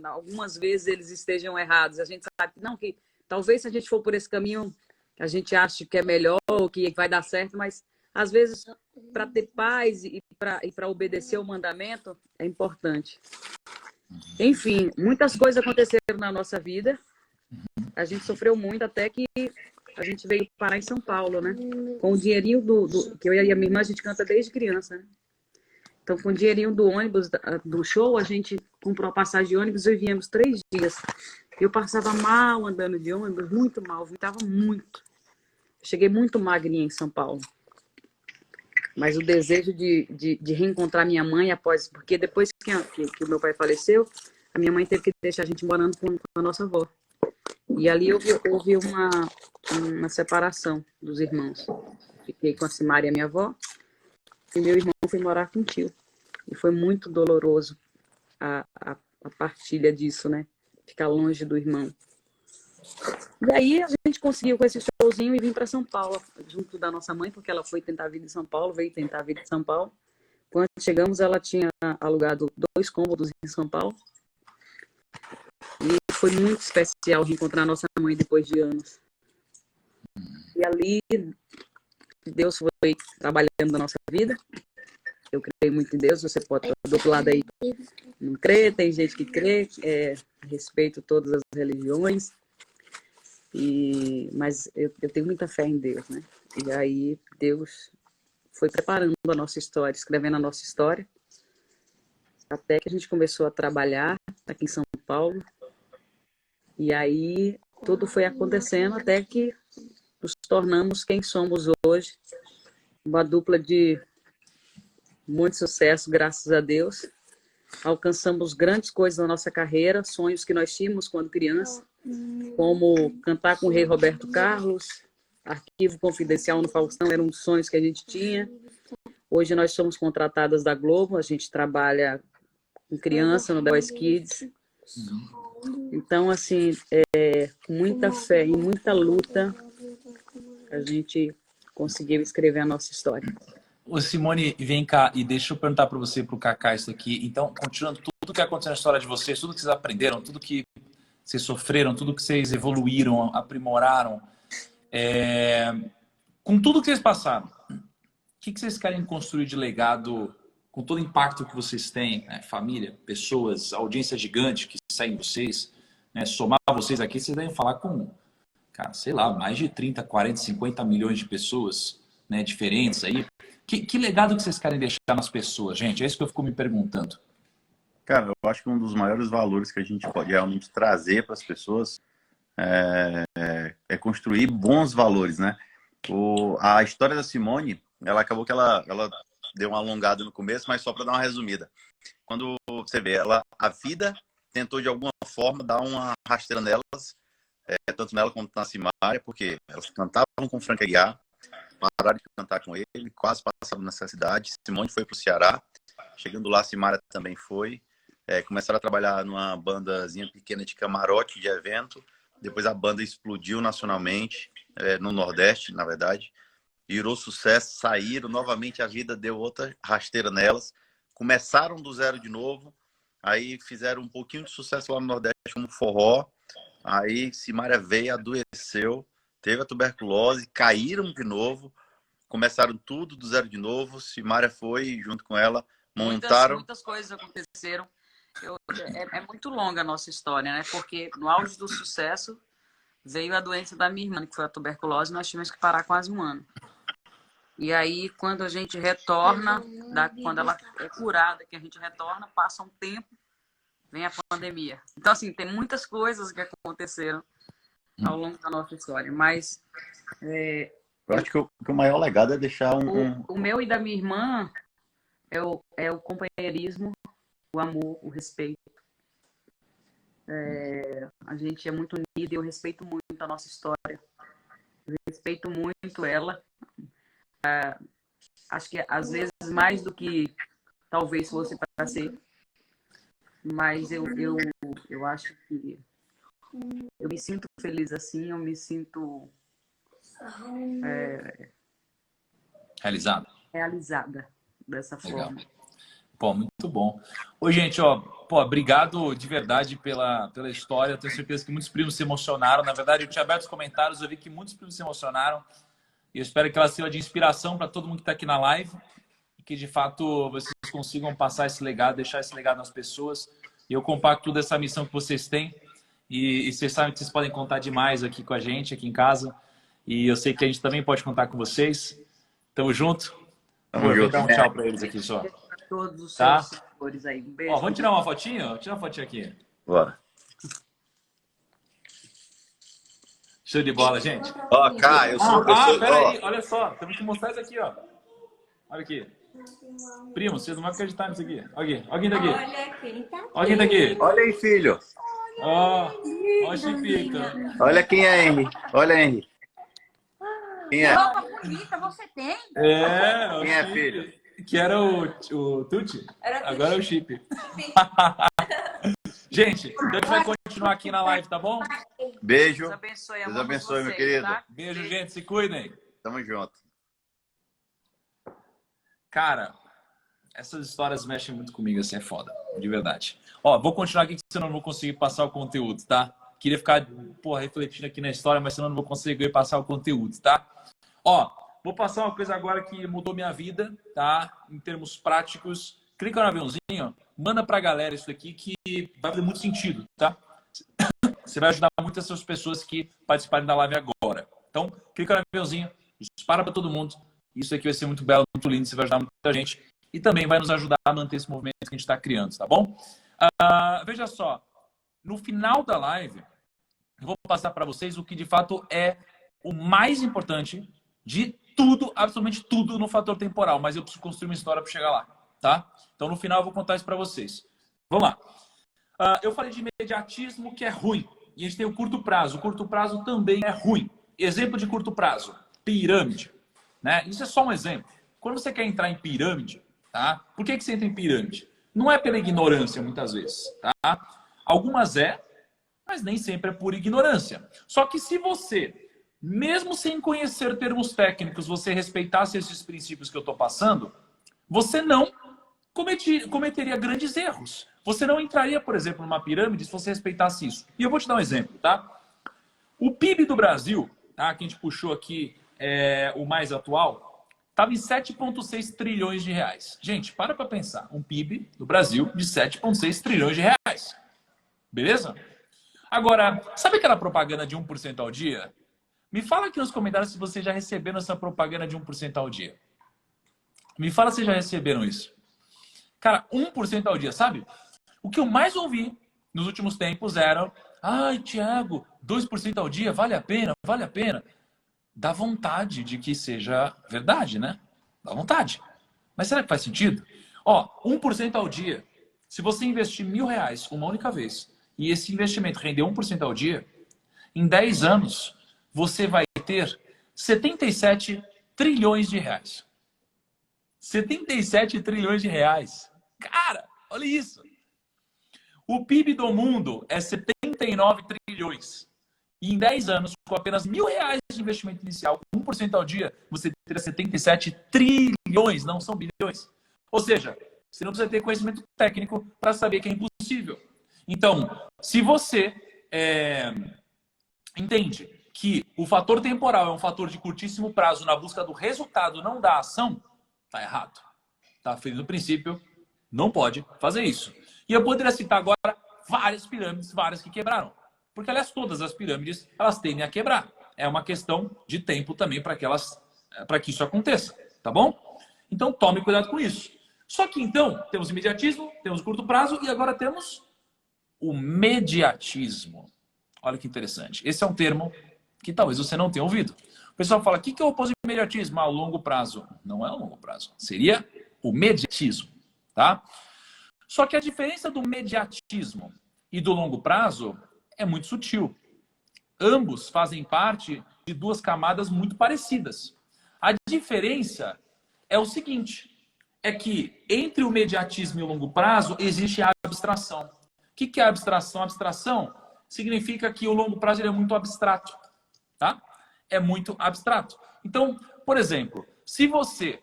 algumas vezes eles estejam errados. A gente sabe não, que talvez se a gente for por esse caminho, a gente acha que é melhor, que vai dar certo, mas às vezes para ter paz e para obedecer o mandamento é importante. Enfim, muitas coisas aconteceram na nossa vida. A gente sofreu muito até que a gente veio parar em São Paulo, né? Com o dinheirinho que eu e a minha irmã, a gente canta desde criança, né? Então, com o dinheirinho do ônibus, do show, a gente comprou a passagem de ônibus e viemos 3 dias. Eu passava mal andando de ônibus, muito mal, vomitava muito. Cheguei muito magrinha em São Paulo. Mas o desejo de reencontrar minha mãe porque depois que o meu pai faleceu, a minha mãe teve que deixar a gente morando com a nossa avó. E ali houve uma separação dos irmãos. Fiquei com a Simária, minha avó, e meu irmão foi morar com o tio. E foi muito doloroso a partilha disso, né? Ficar longe do irmão. E aí a gente conseguiu com esse showzinho e vim para São Paulo, junto da nossa mãe, porque ela foi tentar a vida em São Paulo, veio tentar a vida em São Paulo. Quando chegamos, ela tinha alugado 2 cômodos em São Paulo. E foi muito especial reencontrar nossa mãe depois de anos. E ali, Deus foi trabalhando na nossa vida. Eu creio muito em Deus, você pode estar do outro lado aí não crê, tem gente que crê, respeito todas as religiões. Mas eu tenho muita fé em Deus, né? E aí Deus foi preparando a nossa história, escrevendo a nossa história, até que a gente começou a trabalhar aqui em São Paulo. E aí tudo foi acontecendo até que nos tornamos quem somos hoje. Uma dupla de muito sucesso, graças a Deus. Alcançamos grandes coisas na nossa carreira, sonhos que nós tínhamos quando criança, como cantar com o rei Roberto Carlos, Arquivo Confidencial no Faustão, eram os sonhos que a gente tinha. Hoje nós somos contratadas da Globo, a gente trabalha com criança no The Voice Kids. Então, assim, com muita fé e muita luta, a gente conseguiu escrever a nossa história. Ô Simone, vem cá e deixa eu perguntar para você, para o Cacá, isso aqui. Então, continuando tudo que aconteceu na história de vocês, tudo que vocês aprenderam, tudo que vocês sofreram, tudo que vocês evoluíram, aprimoraram, com tudo que vocês passaram, o que vocês querem construir de legado com todo o impacto que vocês têm, né? Família, pessoas, audiência gigante que segue vocês. né, somar vocês aqui, vocês devem falar com, cara, sei lá, mais de 30, 40, 50 milhões de pessoas, né, diferentes aí. Que legado que vocês querem deixar nas pessoas, gente? É isso que eu fico me perguntando. Cara, eu acho que um dos maiores valores que a gente pode realmente trazer para as pessoas é construir bons valores, né? A história da Simone, ela acabou que ela deu uma alongada no começo, mas só para dar uma resumida. Quando você vê, a vida tentou de alguma forma dar uma rasteira nelas, tanto nela quanto na Simária, porque elas cantavam com Frank Aguiar, pararam de cantar com ele, quase passaram necessidade. Simone foi para o Ceará, chegando lá, Simária também foi. Começaram a trabalhar numa bandazinha pequena de camarote de evento. Depois a banda explodiu nacionalmente, no Nordeste, na verdade. Virou sucesso, saíram. Novamente a vida deu outra rasteira nelas. Começaram do zero de novo. Aí fizeram um pouquinho de sucesso lá no Nordeste como forró. Aí Simária veio, adoeceu, teve a tuberculose, caíram de novo. Começaram tudo do zero de novo. Simária foi junto com ela, montaram... Muitas coisas aconteceram. É muito longa a nossa história, né? Porque no auge do sucesso veio a doença da minha irmã, que foi a tuberculose, e nós tivemos que parar quase um ano. E aí, quando a gente retorna, quando ela é curada, que a gente retorna, passa um tempo, vem a pandemia. Então, assim, tem muitas coisas que aconteceram ao longo da nossa história. Mas eu acho que o maior legado é deixar o meu e da minha irmã é o companheirismo, o amor, o respeito. A gente é muito unido e eu respeito muito a nossa história. Eu respeito muito ela. Acho que às vezes mais do que talvez fosse para ser. Mas eu acho que eu me sinto feliz assim, eu me sinto realizada dessa forma. Pô, muito bom. Ô, gente, ó, obrigado de verdade pela história. Eu tenho certeza que muitos primos se emocionaram. Na verdade, eu tinha aberto os comentários, eu vi que muitos primos se emocionaram. E eu espero que ela sirva de inspiração para todo mundo que está aqui na live. E que, de fato, vocês consigam passar esse legado, deixar esse legado nas pessoas. E eu compacto toda essa missão que vocês têm. E vocês sabem que vocês podem contar demais aqui com a gente, aqui em casa. E eu sei que a gente também pode contar com vocês. Tamo junto. Vou dar um tchau para eles aqui só. Todos os seus seguidores aí. Um beijo. Ó, vamos tirar uma fotinha? Tira uma fotinha aqui. Bora. Show de bola, gente. Ó, cá, eu sou... Peraí, olha só. Temos que mostrar isso aqui, ó. Olha aqui. Primo, vocês não vão acreditar nisso aqui. Olha aqui. Alguém daqui. Olha quem tá aqui. Olha quem daqui. Olha aí, filho. Ó, ó, Chipica. Olha quem é Henry. Olha, Henry. Quem é? Roupa bonita você tem? Quem é, filho? Que era o Tuti. Agora é o Chip. Gente, então a gente vai continuar aqui na live, tá bom? Beijo. Deus abençoe, Deus abençoe, meu querido. Tá? Beijo, gente. Se cuidem. Tamo junto. Cara, essas histórias mexem muito comigo, assim, é foda. De verdade. Ó, vou continuar aqui, senão eu não vou conseguir passar o conteúdo, tá? Queria ficar, refletindo aqui na história, mas senão eu não vou conseguir passar o conteúdo, tá? Ó, vou passar uma coisa agora que mudou minha vida, tá? Em termos práticos. Clica no aviãozinho, manda pra galera isso aqui que vai fazer muito sentido, tá? Você vai ajudar muitas dessas pessoas que participarem da live agora. Então, clica no aviãozinho, dispara pra todo mundo. Isso aqui vai ser muito belo, muito lindo, você vai ajudar muita gente. E também vai nos ajudar a manter esse movimento que a gente está criando, tá bom? Veja só, no final da live, eu vou passar para vocês o que de fato é o mais importante de tudo, absolutamente tudo no fator temporal, mas eu preciso construir uma história para chegar lá, tá? Então no final eu vou contar isso para vocês. Vamos lá. Eu falei de imediatismo que é ruim, e a gente tem o curto prazo. O curto prazo também é ruim. Exemplo de curto prazo, pirâmide, né? Isso é só um exemplo. Quando você quer entrar em pirâmide, tá? Por que você entra em pirâmide? Não é pela ignorância, muitas vezes, tá? Algumas mas nem sempre é por ignorância. Só que se você, mesmo sem conhecer termos técnicos, você respeitasse esses princípios que eu estou passando, você não cometeria grandes erros. Você não entraria, por exemplo, numa pirâmide se você respeitasse isso. E eu vou te dar um exemplo, tá? O PIB do Brasil, tá? Que a gente puxou aqui o mais atual, estava em 7,6 trilhões de reais. Gente, para pensar. Um PIB do Brasil de 7,6 trilhões de reais. Beleza? Agora, sabe aquela propaganda de 1% ao dia? Me fala aqui nos comentários se vocês já receberam essa propaganda de 1% ao dia. Me fala se já receberam isso. Cara, 1% ao dia, sabe? O que eu mais ouvi nos últimos tempos era: ai, Thiago, 2% ao dia, vale a pena, vale a pena. Dá vontade de que seja verdade, né? Dá vontade. Mas será que faz sentido? Ó, 1% ao dia. Se você investir R$1.000 uma única vez e esse investimento render 1% ao dia, em 10 anos você vai ter 77 trilhões de reais. 77 trilhões de reais. Cara, olha isso. O PIB do mundo é 79 trilhões. E em 10 anos, com apenas R$1.000 de investimento inicial, 1% ao dia, você terá 77 trilhões, não são bilhões. Ou seja, você não precisa ter conhecimento técnico para saber que é impossível. Então, se você entende que o fator temporal é um fator de curtíssimo prazo na busca do resultado, não da ação, tá errado. Tá ferindo o princípio, não pode fazer isso. E eu poderia citar agora várias pirâmides, várias que quebraram. Porque, aliás, todas as pirâmides, elas tendem a quebrar. É uma questão de tempo também para que isso aconteça, tá bom? Então, tome cuidado com isso. Só que, então, temos imediatismo, temos curto prazo e agora temos o mediatismo. Olha que interessante. Esse é um termo que talvez você não tenha ouvido. O pessoal fala: o que é o oposto de imediatismo? Ah, o longo prazo. Não é o longo prazo. Seria o mediatismo, tá? Só que a diferença do mediatismo e do longo prazo é muito sutil. Ambos fazem parte de duas camadas muito parecidas. A diferença é o seguinte: é que entre o mediatismo e o longo prazo existe a abstração. O que é a abstração? A abstração significa que o longo prazo ele é muito abstrato, tá? É muito abstrato. Então, por exemplo, se você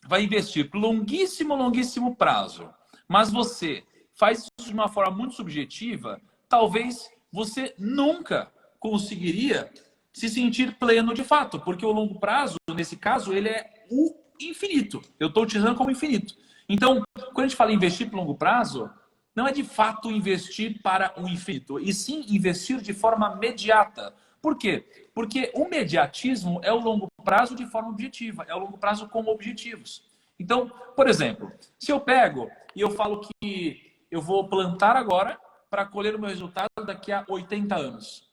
vai investir por longuíssimo, longuíssimo prazo, mas você faz isso de uma forma muito subjetiva, talvez você nunca conseguiria se sentir pleno de fato, porque o longo prazo, nesse caso, ele é o infinito. Eu estou utilizando como infinito. Então, quando a gente fala em investir por longo prazo, não é de fato investir para o infinito, e sim investir de forma mediata. Por quê? Porque o mediatismo é o longo prazo de forma objetiva, é o longo prazo com objetivos. Então, por exemplo, se eu pego e eu falo que eu vou plantar agora para colher o meu resultado daqui a 80 anos.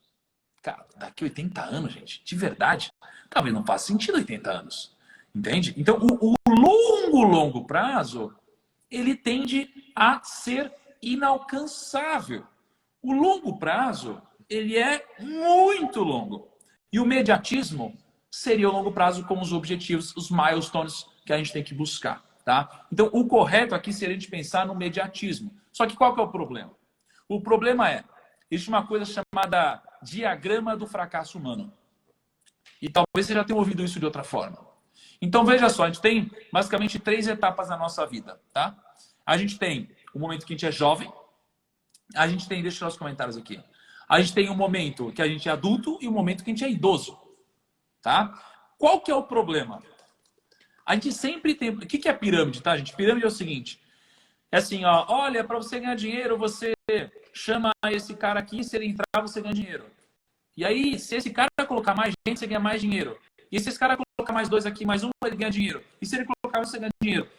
Cara, daqui a 80 anos, gente, de verdade, talvez não faça sentido 80 anos. Entende? Então, o longo prazo, ele tende a ser inalcançável. O longo prazo, ele é muito longo. E o mediatismo seria o longo prazo com os objetivos, os milestones que a gente tem que buscar, tá? Então, o correto aqui seria a gente pensar no mediatismo. Só que qual que é o problema? O problema é, existe uma coisa chamada diagrama do fracasso humano. E talvez você já tenha ouvido isso de outra forma. Então, veja só, a gente tem basicamente 3 etapas na nossa vida, tá? A gente tem o momento que a gente é jovem. A gente tem, deixa eu tirar os comentários aqui. A gente tem o momento que a gente é adulto e o momento que a gente é idoso, tá? Qual que é o problema? A gente sempre tem... O que é pirâmide, tá, gente? Pirâmide é o seguinte. É assim, ó, olha, para você ganhar dinheiro, você chama esse cara aqui, se ele entrar, você ganha dinheiro. E aí, se esse cara colocar mais gente, você ganha mais dinheiro. E se esse cara colocar mais 2 aqui, mais um, ele ganha dinheiro. E se ele colocar, você ganha dinheiro.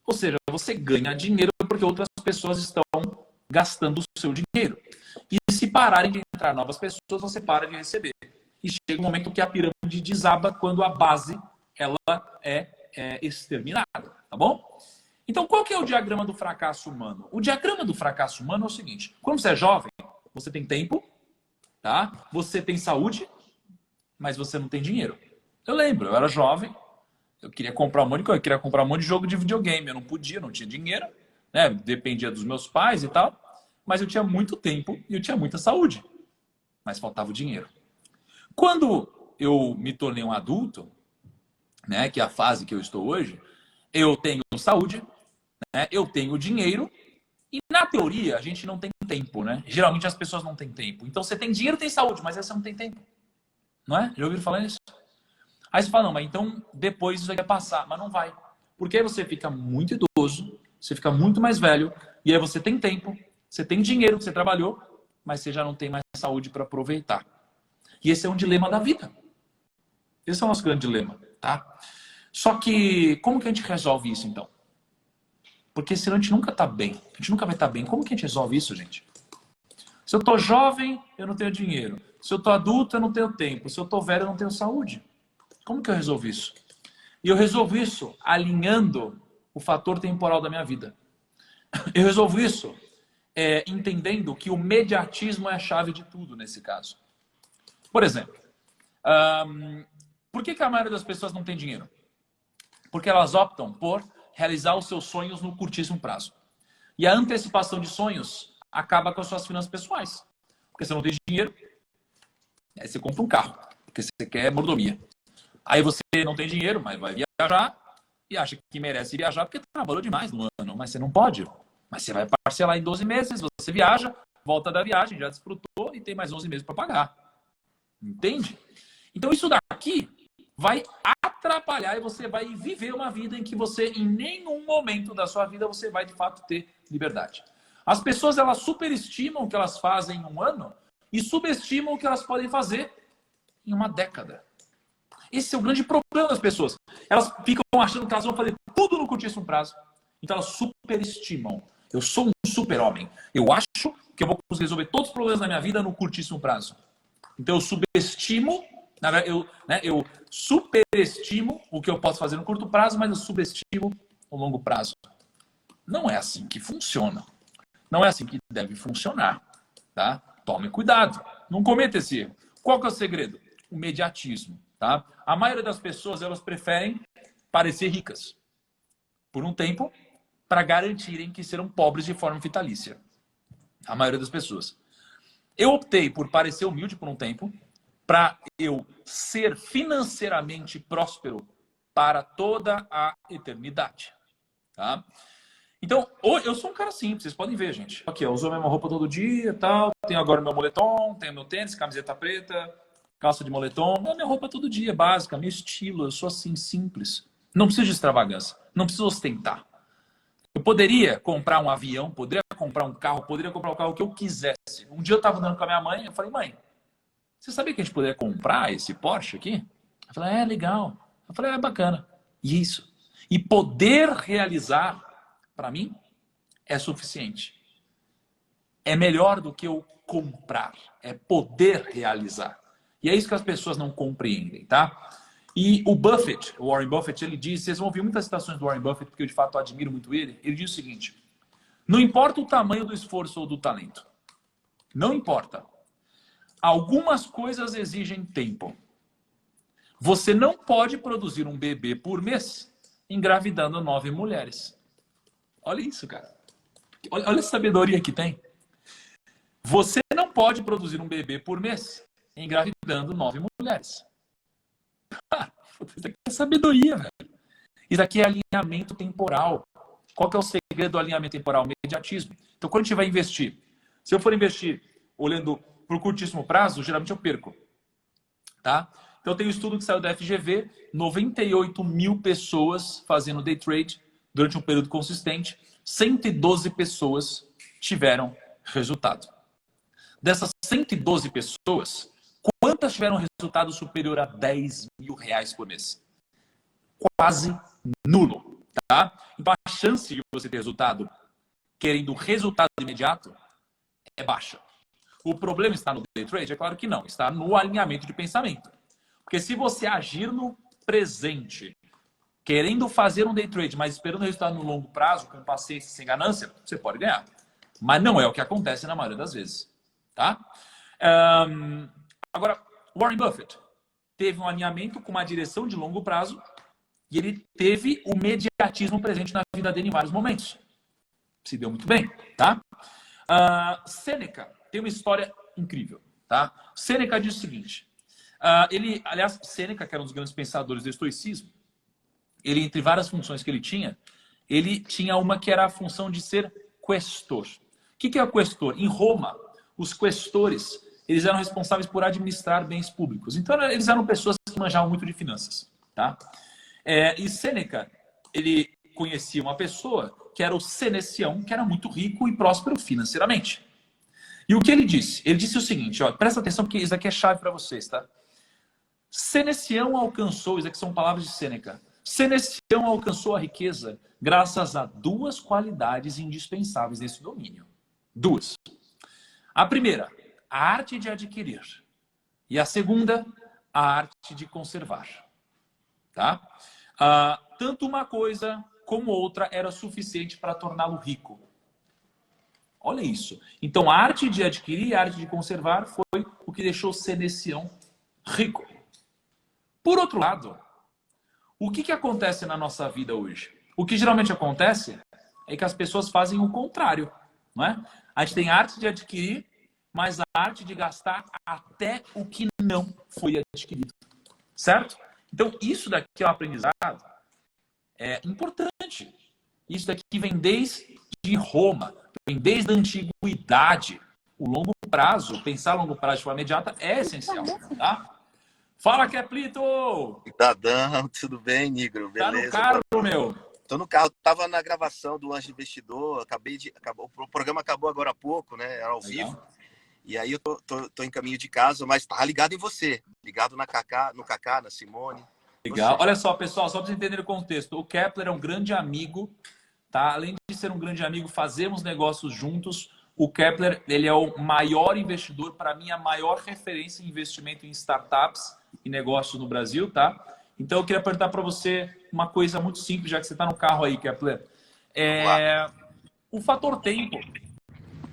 Ou seja, você ganha dinheiro porque outras pessoas estão gastando o seu dinheiro. E se pararem de entrar novas pessoas, você para de receber. E chega um momento que a pirâmide desaba quando a base ela é exterminada, tá bom? Então, qual que é o diagrama do fracasso humano? O diagrama do fracasso humano é o seguinte: quando você é jovem, você tem tempo, tá? Você tem saúde, mas você não tem dinheiro. Eu lembro, eu era jovem, eu queria comprar um monte de coisa, eu queria comprar um monte de jogo de videogame, eu não podia, não tinha dinheiro, né? Dependia dos meus pais e tal, mas eu tinha muito tempo e eu tinha muita saúde, mas faltava o dinheiro. Quando eu me tornei um adulto, né, que é a fase que eu estou hoje, eu tenho saúde, né, eu tenho dinheiro e, na teoria, a gente não tem tempo, né? Geralmente as pessoas não têm tempo. Então, você tem dinheiro, tem saúde, mas você não tem tempo. Não é? Já ouviram falar nisso? Aí você fala, não, mas então depois isso vai passar. Mas não vai. Porque aí você fica muito idoso, você fica muito mais velho, e aí você tem tempo, você tem dinheiro que você trabalhou, mas você já não tem mais saúde para aproveitar. E esse é um dilema da vida. Esse é o nosso grande dilema, tá? Só que, como que a gente resolve isso, então? Porque senão a gente nunca tá bem. A gente nunca vai estar bem. Como que a gente resolve isso, gente? Se eu tô jovem, eu não tenho dinheiro. Se eu tô adulto, eu não tenho tempo. Se eu tô velho, eu não tenho saúde. Como que eu resolvo isso? E eu resolvo isso alinhando o fator temporal da minha vida. Eu resolvo isso entendendo que o mediatismo é a chave de tudo nesse caso. Por exemplo, por que a maioria das pessoas não tem dinheiro? Porque elas optam por realizar os seus sonhos no curtíssimo prazo. E a antecipação de sonhos acaba com as suas finanças pessoais. Porque você não tem dinheiro, aí você compra um carro, porque você quer mordomia. Aí você não tem dinheiro, mas vai viajar e acha que merece viajar porque trabalhou demais no ano, mas você não pode. Mas você vai parcelar em 12 meses, você viaja, volta da viagem, já desfrutou e tem mais 11 meses para pagar. Entende? Então isso daqui vai atrapalhar e você vai viver uma vida em que você, em nenhum momento da sua vida, você vai de fato ter liberdade. As pessoas, elas superestimam o que elas fazem em um ano e subestimam o que elas podem fazer em uma década. Esse é o grande problema das pessoas. Elas ficam achando que elas vão fazer tudo no curtíssimo prazo. Então elas superestimam. Eu sou um super-homem. Eu acho que eu vou conseguir resolver todos os problemas da minha vida no curtíssimo prazo. Então eu subestimo, eu superestimo o que eu posso fazer no curto prazo, mas eu subestimo o longo prazo. Não é assim que funciona. Não é assim que deve funcionar. Tá? Tome cuidado. Não cometa esse erro. Qual que é o segredo? O mediatismo. Tá? A maioria das pessoas, elas preferem parecer ricas por um tempo para garantirem que serão pobres de forma vitalícia. A maioria das pessoas. Eu optei por parecer humilde por um tempo para eu ser financeiramente próspero para toda a eternidade. Tá? Então, eu sou um cara simples, vocês podem ver, gente. Aqui, eu uso a mesma roupa todo dia, tal. Tenho agora meu moletom, tenho meu tênis, camiseta preta, calça de moletom. É a minha roupa todo dia, básica, meu estilo. Eu sou assim, simples. Não preciso de extravagância, não preciso ostentar. Eu poderia comprar um avião, poderia comprar um carro, poderia comprar o carro que eu quisesse. Um dia eu estava andando com a minha mãe, eu falei, mãe, você sabia que a gente poderia comprar esse Porsche aqui? Ela falou, é legal. Eu falei, é bacana. E isso. E poder realizar, para mim, é suficiente. É melhor do que eu comprar. É poder realizar. E é isso que as pessoas não compreendem, tá? E o Buffett, o Warren Buffett, ele diz, vocês vão ouvir muitas citações do Warren Buffett, porque eu de fato admiro muito ele. Ele diz o seguinte, não importa o tamanho do esforço ou do talento. Não importa. Algumas coisas exigem tempo. Você não pode produzir um bebê por mês engravidando 9 mulheres. Olha isso, cara. Olha a sabedoria que tem. Você não pode produzir um bebê por mês engravidando 9 mulheres. Isso aqui é sabedoria, velho. Isso aqui é alinhamento temporal. Qual que é o segredo do alinhamento temporal? Mediatismo. Então, quando a gente vai investir, se eu for investir olhando para o curtíssimo prazo, geralmente eu perco. Tá? Então, tem um estudo que saiu da FGV, 98 mil pessoas fazendo day trade durante um período consistente, 112 pessoas tiveram resultado. Dessas 112 pessoas, quantas tiveram resultado superior a 10 mil reais por mês? Quase nulo. Tá? Então, a chance de você ter resultado querendo resultado imediato é baixa. O problema está no day trade? É claro que não. Está no alinhamento de pensamento. Porque se você agir no presente, querendo fazer um day trade, mas esperando resultado no longo prazo, com paciência e sem ganância, você pode ganhar. Mas não é o que acontece na maioria das vezes. Tá? Agora, Warren Buffett teve um alinhamento com uma direção de longo prazo e ele teve o mediatismo presente na vida dele em vários momentos. Se deu muito bem, tá? Sêneca tem uma história incrível, tá? Sêneca diz o seguinte, aliás, Sêneca, que era um dos grandes pensadores do estoicismo, ele, entre várias funções que ele tinha uma que era a função de ser questor. O que é o questor? Em Roma, os questores, eles eram responsáveis por administrar bens públicos. Então, eles eram pessoas que manjavam muito de finanças, tá? E Sêneca, ele conhecia uma pessoa que era o Senecião, que era muito rico e próspero financeiramente. E o que ele disse? Ele disse o seguinte, ó, presta atenção porque isso aqui é chave para vocês, tá? Senecião alcançou, isso aqui são palavras de Sêneca, Senecião alcançou a riqueza graças a duas qualidades indispensáveis nesse domínio. Duas. A primeira, a arte de adquirir. E a segunda, a arte de conservar. Tá? Tanto uma coisa como outra era suficiente para torná-lo rico. Olha isso. Então, a arte de adquirir e a arte de conservar foi o que deixou Senecião rico. Por outro lado, o que acontece na nossa vida hoje? O que geralmente acontece é que as pessoas fazem o contrário. Não é? A gente tem a arte de adquirir, mas a arte de gastar até o que não foi adquirido. Certo? Então, isso daqui é um aprendizado importante. Isso daqui vem desde Roma, vem desde a antiguidade. O longo prazo, pensar a longo prazo de forma imediata é essencial. Tá? Fala, Keplito! Cidadão, tudo bem, Nigro? Beleza? Tá no carro, meu? Tô no carro, tava na gravação do Anjo Investidor, o programa acabou agora há pouco, né? Era ao vivo. E aí eu tô em caminho de casa, mas tá ligado em você, ligado no Kaká, na Simone. Legal. Você. Olha só, pessoal, só para vocês entenderem o contexto. O Kepler é um grande amigo, tá? Além de ser um grande amigo, fazemos negócios juntos. O Kepler, ele é o maior investidor, para mim, a maior referência em investimento em startups e negócios no Brasil, tá? Então, eu queria perguntar para você uma coisa muito simples, já que você está no carro aí, Kepler. O fator tempo,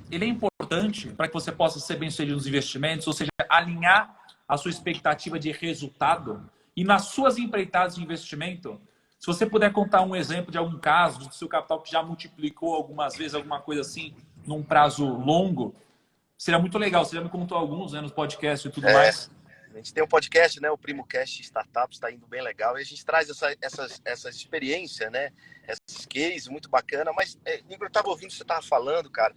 ele é importante para que você possa ser bem-sucedido nos investimentos, ou seja, alinhar a sua expectativa de resultado e nas suas empreitadas de investimento. Se você puder contar um exemplo de algum caso do seu capital que já multiplicou algumas vezes, alguma coisa assim, num prazo longo, seria muito legal. Você já me contou alguns, né, nos podcasts e tudo mais. A gente tem um podcast, né, o Primo Cast Startups, está indo bem legal. E a gente traz essa experiência, né, esses cases, muito bacana. Mas, Nigro, eu estava ouvindo o que você estava falando, cara.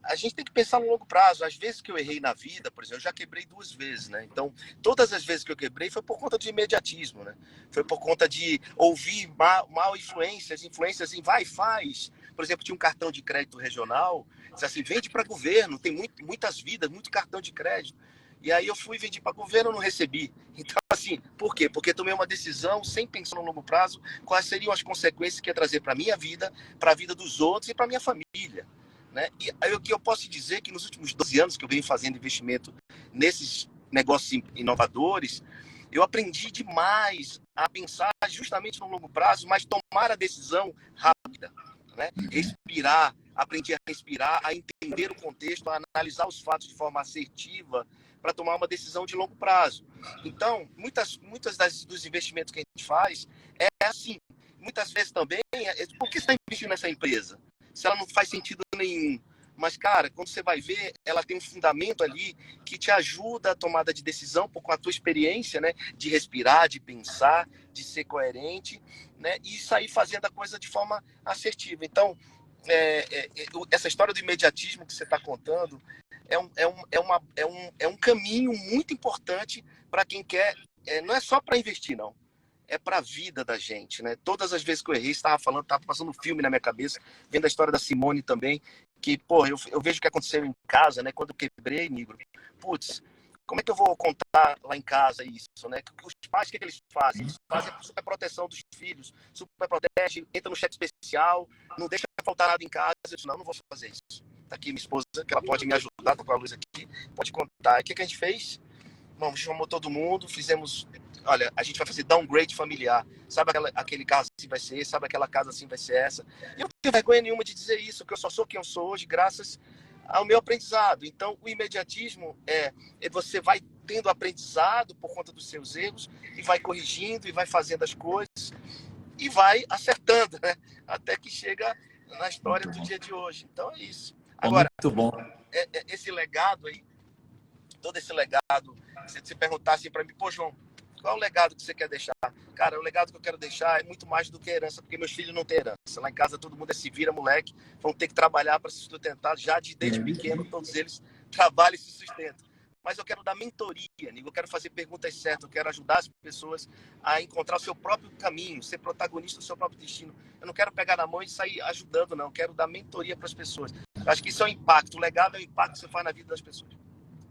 A gente tem que pensar no longo prazo. Às vezes que eu errei na vida, por exemplo, eu já quebrei 2 vezes, né? Então, todas as vezes que eu quebrei foi por conta de imediatismo, né? Foi por conta de ouvir mal influências em vai e faz. Por exemplo, tinha um cartão de crédito regional, disse assim, vende para governo, tem muitas vidas, muito cartão de crédito. E aí eu fui e vendi para governo, não recebi. Então, assim, por quê? Porque tomei uma decisão sem pensar no longo prazo, quais seriam as consequências que ia trazer para a minha vida, para a vida dos outros e para a minha família. Né? E aí, o que eu posso dizer é que nos últimos 12 anos que eu venho fazendo investimento nesses negócios inovadores, eu aprendi demais a pensar justamente no longo prazo, mas tomar a decisão rápida. Né? Respirar, aprendi a respirar, a entender o contexto, a analisar os fatos de forma assertiva para tomar uma decisão de longo prazo. Então, muitas dos investimentos que a gente faz é assim. Muitas vezes também, por que você está investindo nessa empresa? Se ela não faz sentido nenhum. Mas, cara, quando você vai ver, ela tem um fundamento ali que te ajuda a tomada de decisão, com a tua experiência, né? De respirar, de pensar, de ser coerente, né? E sair fazendo a coisa de forma assertiva. Então, essa história do imediatismo que você está contando é um caminho muito importante para quem quer, não é só para investir, não. É para a vida da gente, né? Todas as vezes que eu errei, estava passando um filme na minha cabeça, vendo a história da Simone também, que, pô, eu vejo o que aconteceu em casa, né? Quando eu quebrei, Nigro, putz, como é que eu vou contar lá em casa isso, né? Os pais, o que eles fazem? Eles fazem a super proteção dos filhos, super protege, entra no cheque especial, não deixa faltar nada em casa. Eu disse, não vou fazer isso. Tá aqui minha esposa, que ela pode me ajudar, tô com a luz aqui, pode contar. E o que a gente fez? Bom, chamou todo mundo, fizemos... Olha, a gente vai fazer downgrade familiar. Sabe aquele caso assim vai ser esse, sabe aquela casa assim vai ser essa. E eu não tenho vergonha nenhuma de dizer isso, porque eu só sou quem eu sou hoje graças ao meu aprendizado. Então, o imediatismo você vai tendo aprendizado por conta dos seus erros e vai corrigindo e vai fazendo as coisas e vai acertando, né? Até que chega na história do dia de hoje. Então, é isso. Agora, muito bom. Esse legado aí, todo esse legado, se você perguntasse para mim, pô, João, qual é o legado que você quer deixar? Cara, o legado que eu quero deixar é muito mais do que herança, porque meus filhos não têm herança. Lá em casa todo mundo se vira, moleque, vão ter que trabalhar para se sustentar. Já desde pequeno, todos eles trabalham e se sustentam. Mas eu quero dar mentoria, eu quero fazer perguntas certas, eu quero ajudar as pessoas a encontrar o seu próprio caminho, ser protagonista do seu próprio destino. Eu não quero pegar na mão e sair ajudando, não. Eu quero dar mentoria para as pessoas. Acho que isso é o impacto. O legado é o impacto que você faz na vida das pessoas.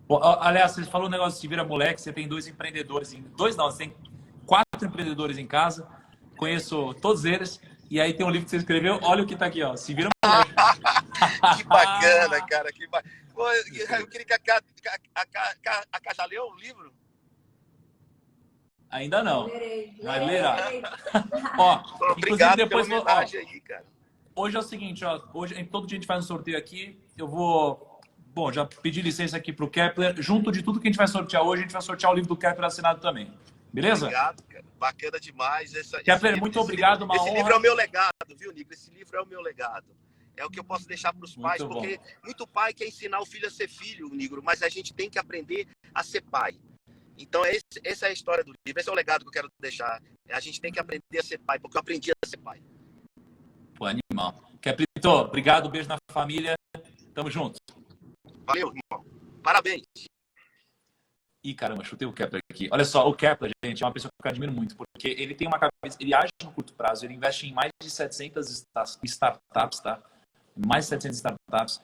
Bom, aliás, você falou um negócio de se vira moleque, você tem 2 empreendedores, você tem 4 empreendedores em casa, conheço todos eles, e aí tem um livro que você escreveu, olha o que tá aqui, ó, se vira moleque. Que bacana, cara, que bacana. Pô, eu queria que a Cá já leu o livro? Ainda não. Lerei. Vai ler. Ó, Obrigado depois pela homenagem aí, cara. Hoje é o seguinte, ó, hoje todo dia a gente faz um sorteio aqui, eu vou, bom, já pedi licença aqui pro Kepler, junto de tudo que a gente vai sortear hoje, a gente vai sortear o livro do Kepler assinado também, beleza? Obrigado, cara, bacana demais. Kepler, muito obrigado, uma honra. Esse livro é o meu legado, viu, Nigro? Esse livro é o meu legado. É o que eu posso deixar para os pais, Muito porque bom. muito pai quer ensinar o filho a ser filho, Nigro, mas a gente tem que aprender a ser pai. Então, essa é a história do livro, esse é o legado que eu quero deixar. A gente tem que aprender a ser pai, porque eu aprendi a ser pai. Pô, animal. Keplito, obrigado, beijo na família, tamo junto. Valeu, irmão. Parabéns. Ih, caramba, chutei o Kepler aqui. Olha só, o Kepler, gente, é uma pessoa que eu admiro muito, porque ele tem uma cabeça, ele age no curto prazo, ele investe em mais de 700 startups, tá? Mais de 700 startups.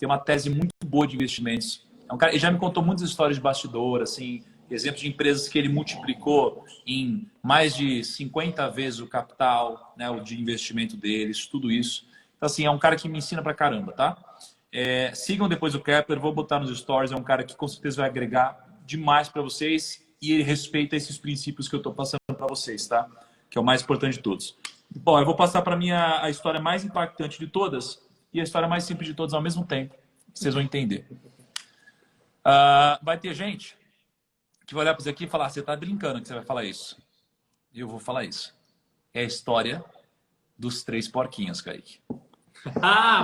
Tem uma tese muito boa de investimentos. É um cara, ele já me contou muitas histórias de bastidor, assim, exemplos de empresas que ele multiplicou em mais de 50 vezes o capital, né, o de investimento deles, tudo isso. Então, assim, é um cara que me ensina pra caramba, tá? Sigam depois o Kepler, vou botar nos stories, é um cara que com certeza vai agregar demais para vocês e ele respeita esses princípios que eu estou passando para vocês, tá? Que é o mais importante de todos. Bom, eu vou passar para mim a história mais impactante de todas e a história mais simples de todas ao mesmo tempo. Vocês vão entender. Vai ter gente que vai olhar para isso aqui e falar, você está brincando que você vai falar isso. Eu vou falar isso. É a história dos 3 porquinhos, Kaique.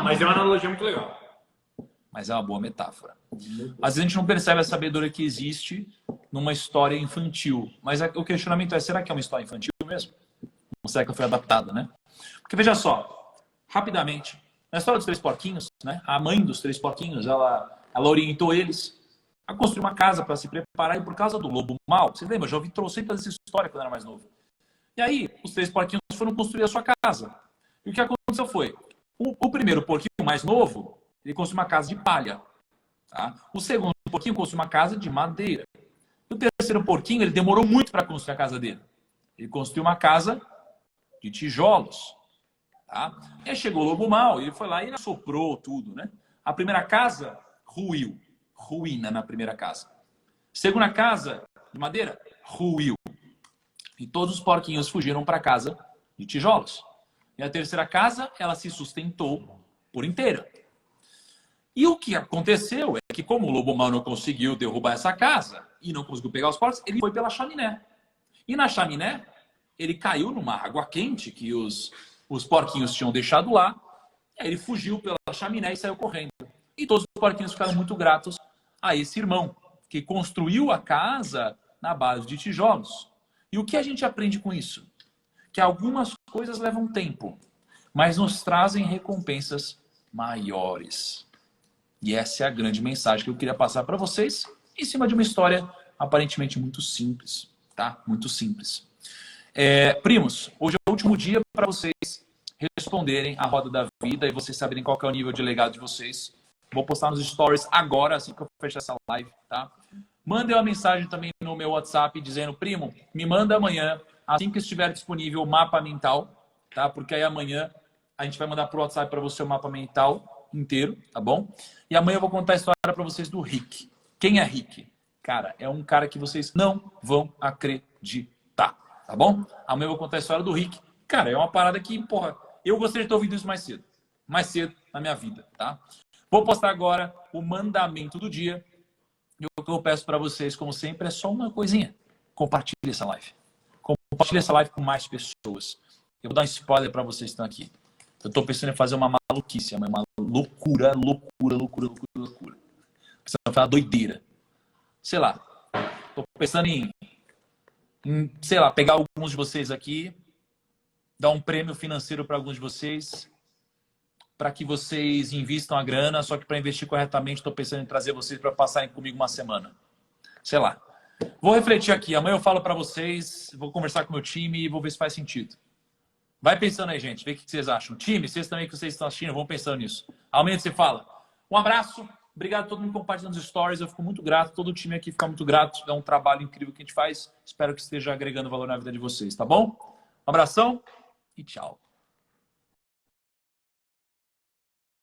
Mas é uma analogia muito legal. Mas é uma boa metáfora. Às vezes a gente não percebe a sabedoria que existe numa história infantil. Mas o questionamento é, será que é uma história infantil mesmo? Ou será que foi adaptada, né? Porque veja só, rapidamente, na história dos 3 porquinhos, né, a mãe dos 3 porquinhos, ela orientou eles a construir uma casa para se preparar e por causa do lobo mau, você lembra? Eu já ouvi trocentas essa história quando eu era mais novo. E aí, os 3 porquinhos foram construir a sua casa. E o que aconteceu foi, o primeiro porquinho mais novo, ele construiu uma casa de palha. Tá? O segundo porquinho construiu uma casa de madeira. E o terceiro porquinho, ele demorou muito para construir a casa dele. Ele construiu uma casa de tijolos. Tá? E aí chegou o lobo mau, ele foi lá e assoprou tudo. Né? A primeira casa ruiu. Ruína na primeira casa. Segunda casa de madeira, ruiu. E todos os porquinhos fugiram para a casa de tijolos. E a terceira casa, ela se sustentou por inteira. E o que aconteceu é que, como o lobo mau não conseguiu derrubar essa casa e não conseguiu pegar os porcos, ele foi pela chaminé. E na chaminé, ele caiu numa água quente que os porquinhos tinham deixado lá. E aí ele fugiu pela chaminé e saiu correndo. E todos os porquinhos ficaram muito gratos a esse irmão, que construiu a casa na base de tijolos. E o que a gente aprende com isso? Que algumas coisas levam tempo, mas nos trazem recompensas maiores. E essa é a grande mensagem que eu queria passar para vocês, em cima de uma história aparentemente muito simples, tá? Muito simples. Primos, hoje é o último dia para vocês responderem a roda da vida e vocês saberem qual que é o nível de legado de vocês. Vou postar nos stories agora, assim que eu fechar essa live, tá? Mandem uma mensagem também no meu WhatsApp dizendo, primo, me manda amanhã, assim que estiver disponível o mapa mental, tá? Porque aí amanhã a gente vai mandar pro WhatsApp para você o mapa mental inteiro, tá bom? E amanhã eu vou contar a história para vocês do Rick. Quem é Rick? Cara, é um cara que vocês não vão acreditar, tá bom? Amanhã eu vou contar a história do Rick. Cara, é uma parada que, porra, eu gostaria de ter ouvido isso mais cedo na minha vida, tá? Vou postar agora o mandamento do dia. E o que eu peço para vocês, como sempre, é só uma coisinha. Compartilhe essa live. Compartilhe essa live com mais pessoas. Eu vou dar um spoiler para vocês que estão aqui. Eu estou pensando em fazer uma maluquice, uma loucura. Pensando em fazer uma doideira. Sei lá. Estou pensando em, sei lá, pegar alguns de vocês aqui, dar um prêmio financeiro para alguns de vocês, para que vocês invistam a grana, só que para investir corretamente, estou pensando em trazer vocês para passarem comigo uma semana. Sei lá. Vou refletir aqui. Amanhã eu falo para vocês, vou conversar com o meu time e vou ver se faz sentido. Vai pensando aí, gente. Vê o que vocês acham. Time, vocês também que vocês estão assistindo, vão pensando nisso. Amanhã você fala. Um abraço. Obrigado a todo mundo compartilhando os stories. Eu fico muito grato. Todo o time aqui fica muito grato. É um trabalho incrível que a gente faz. Espero que esteja agregando valor na vida de vocês, tá bom? Um abração e tchau.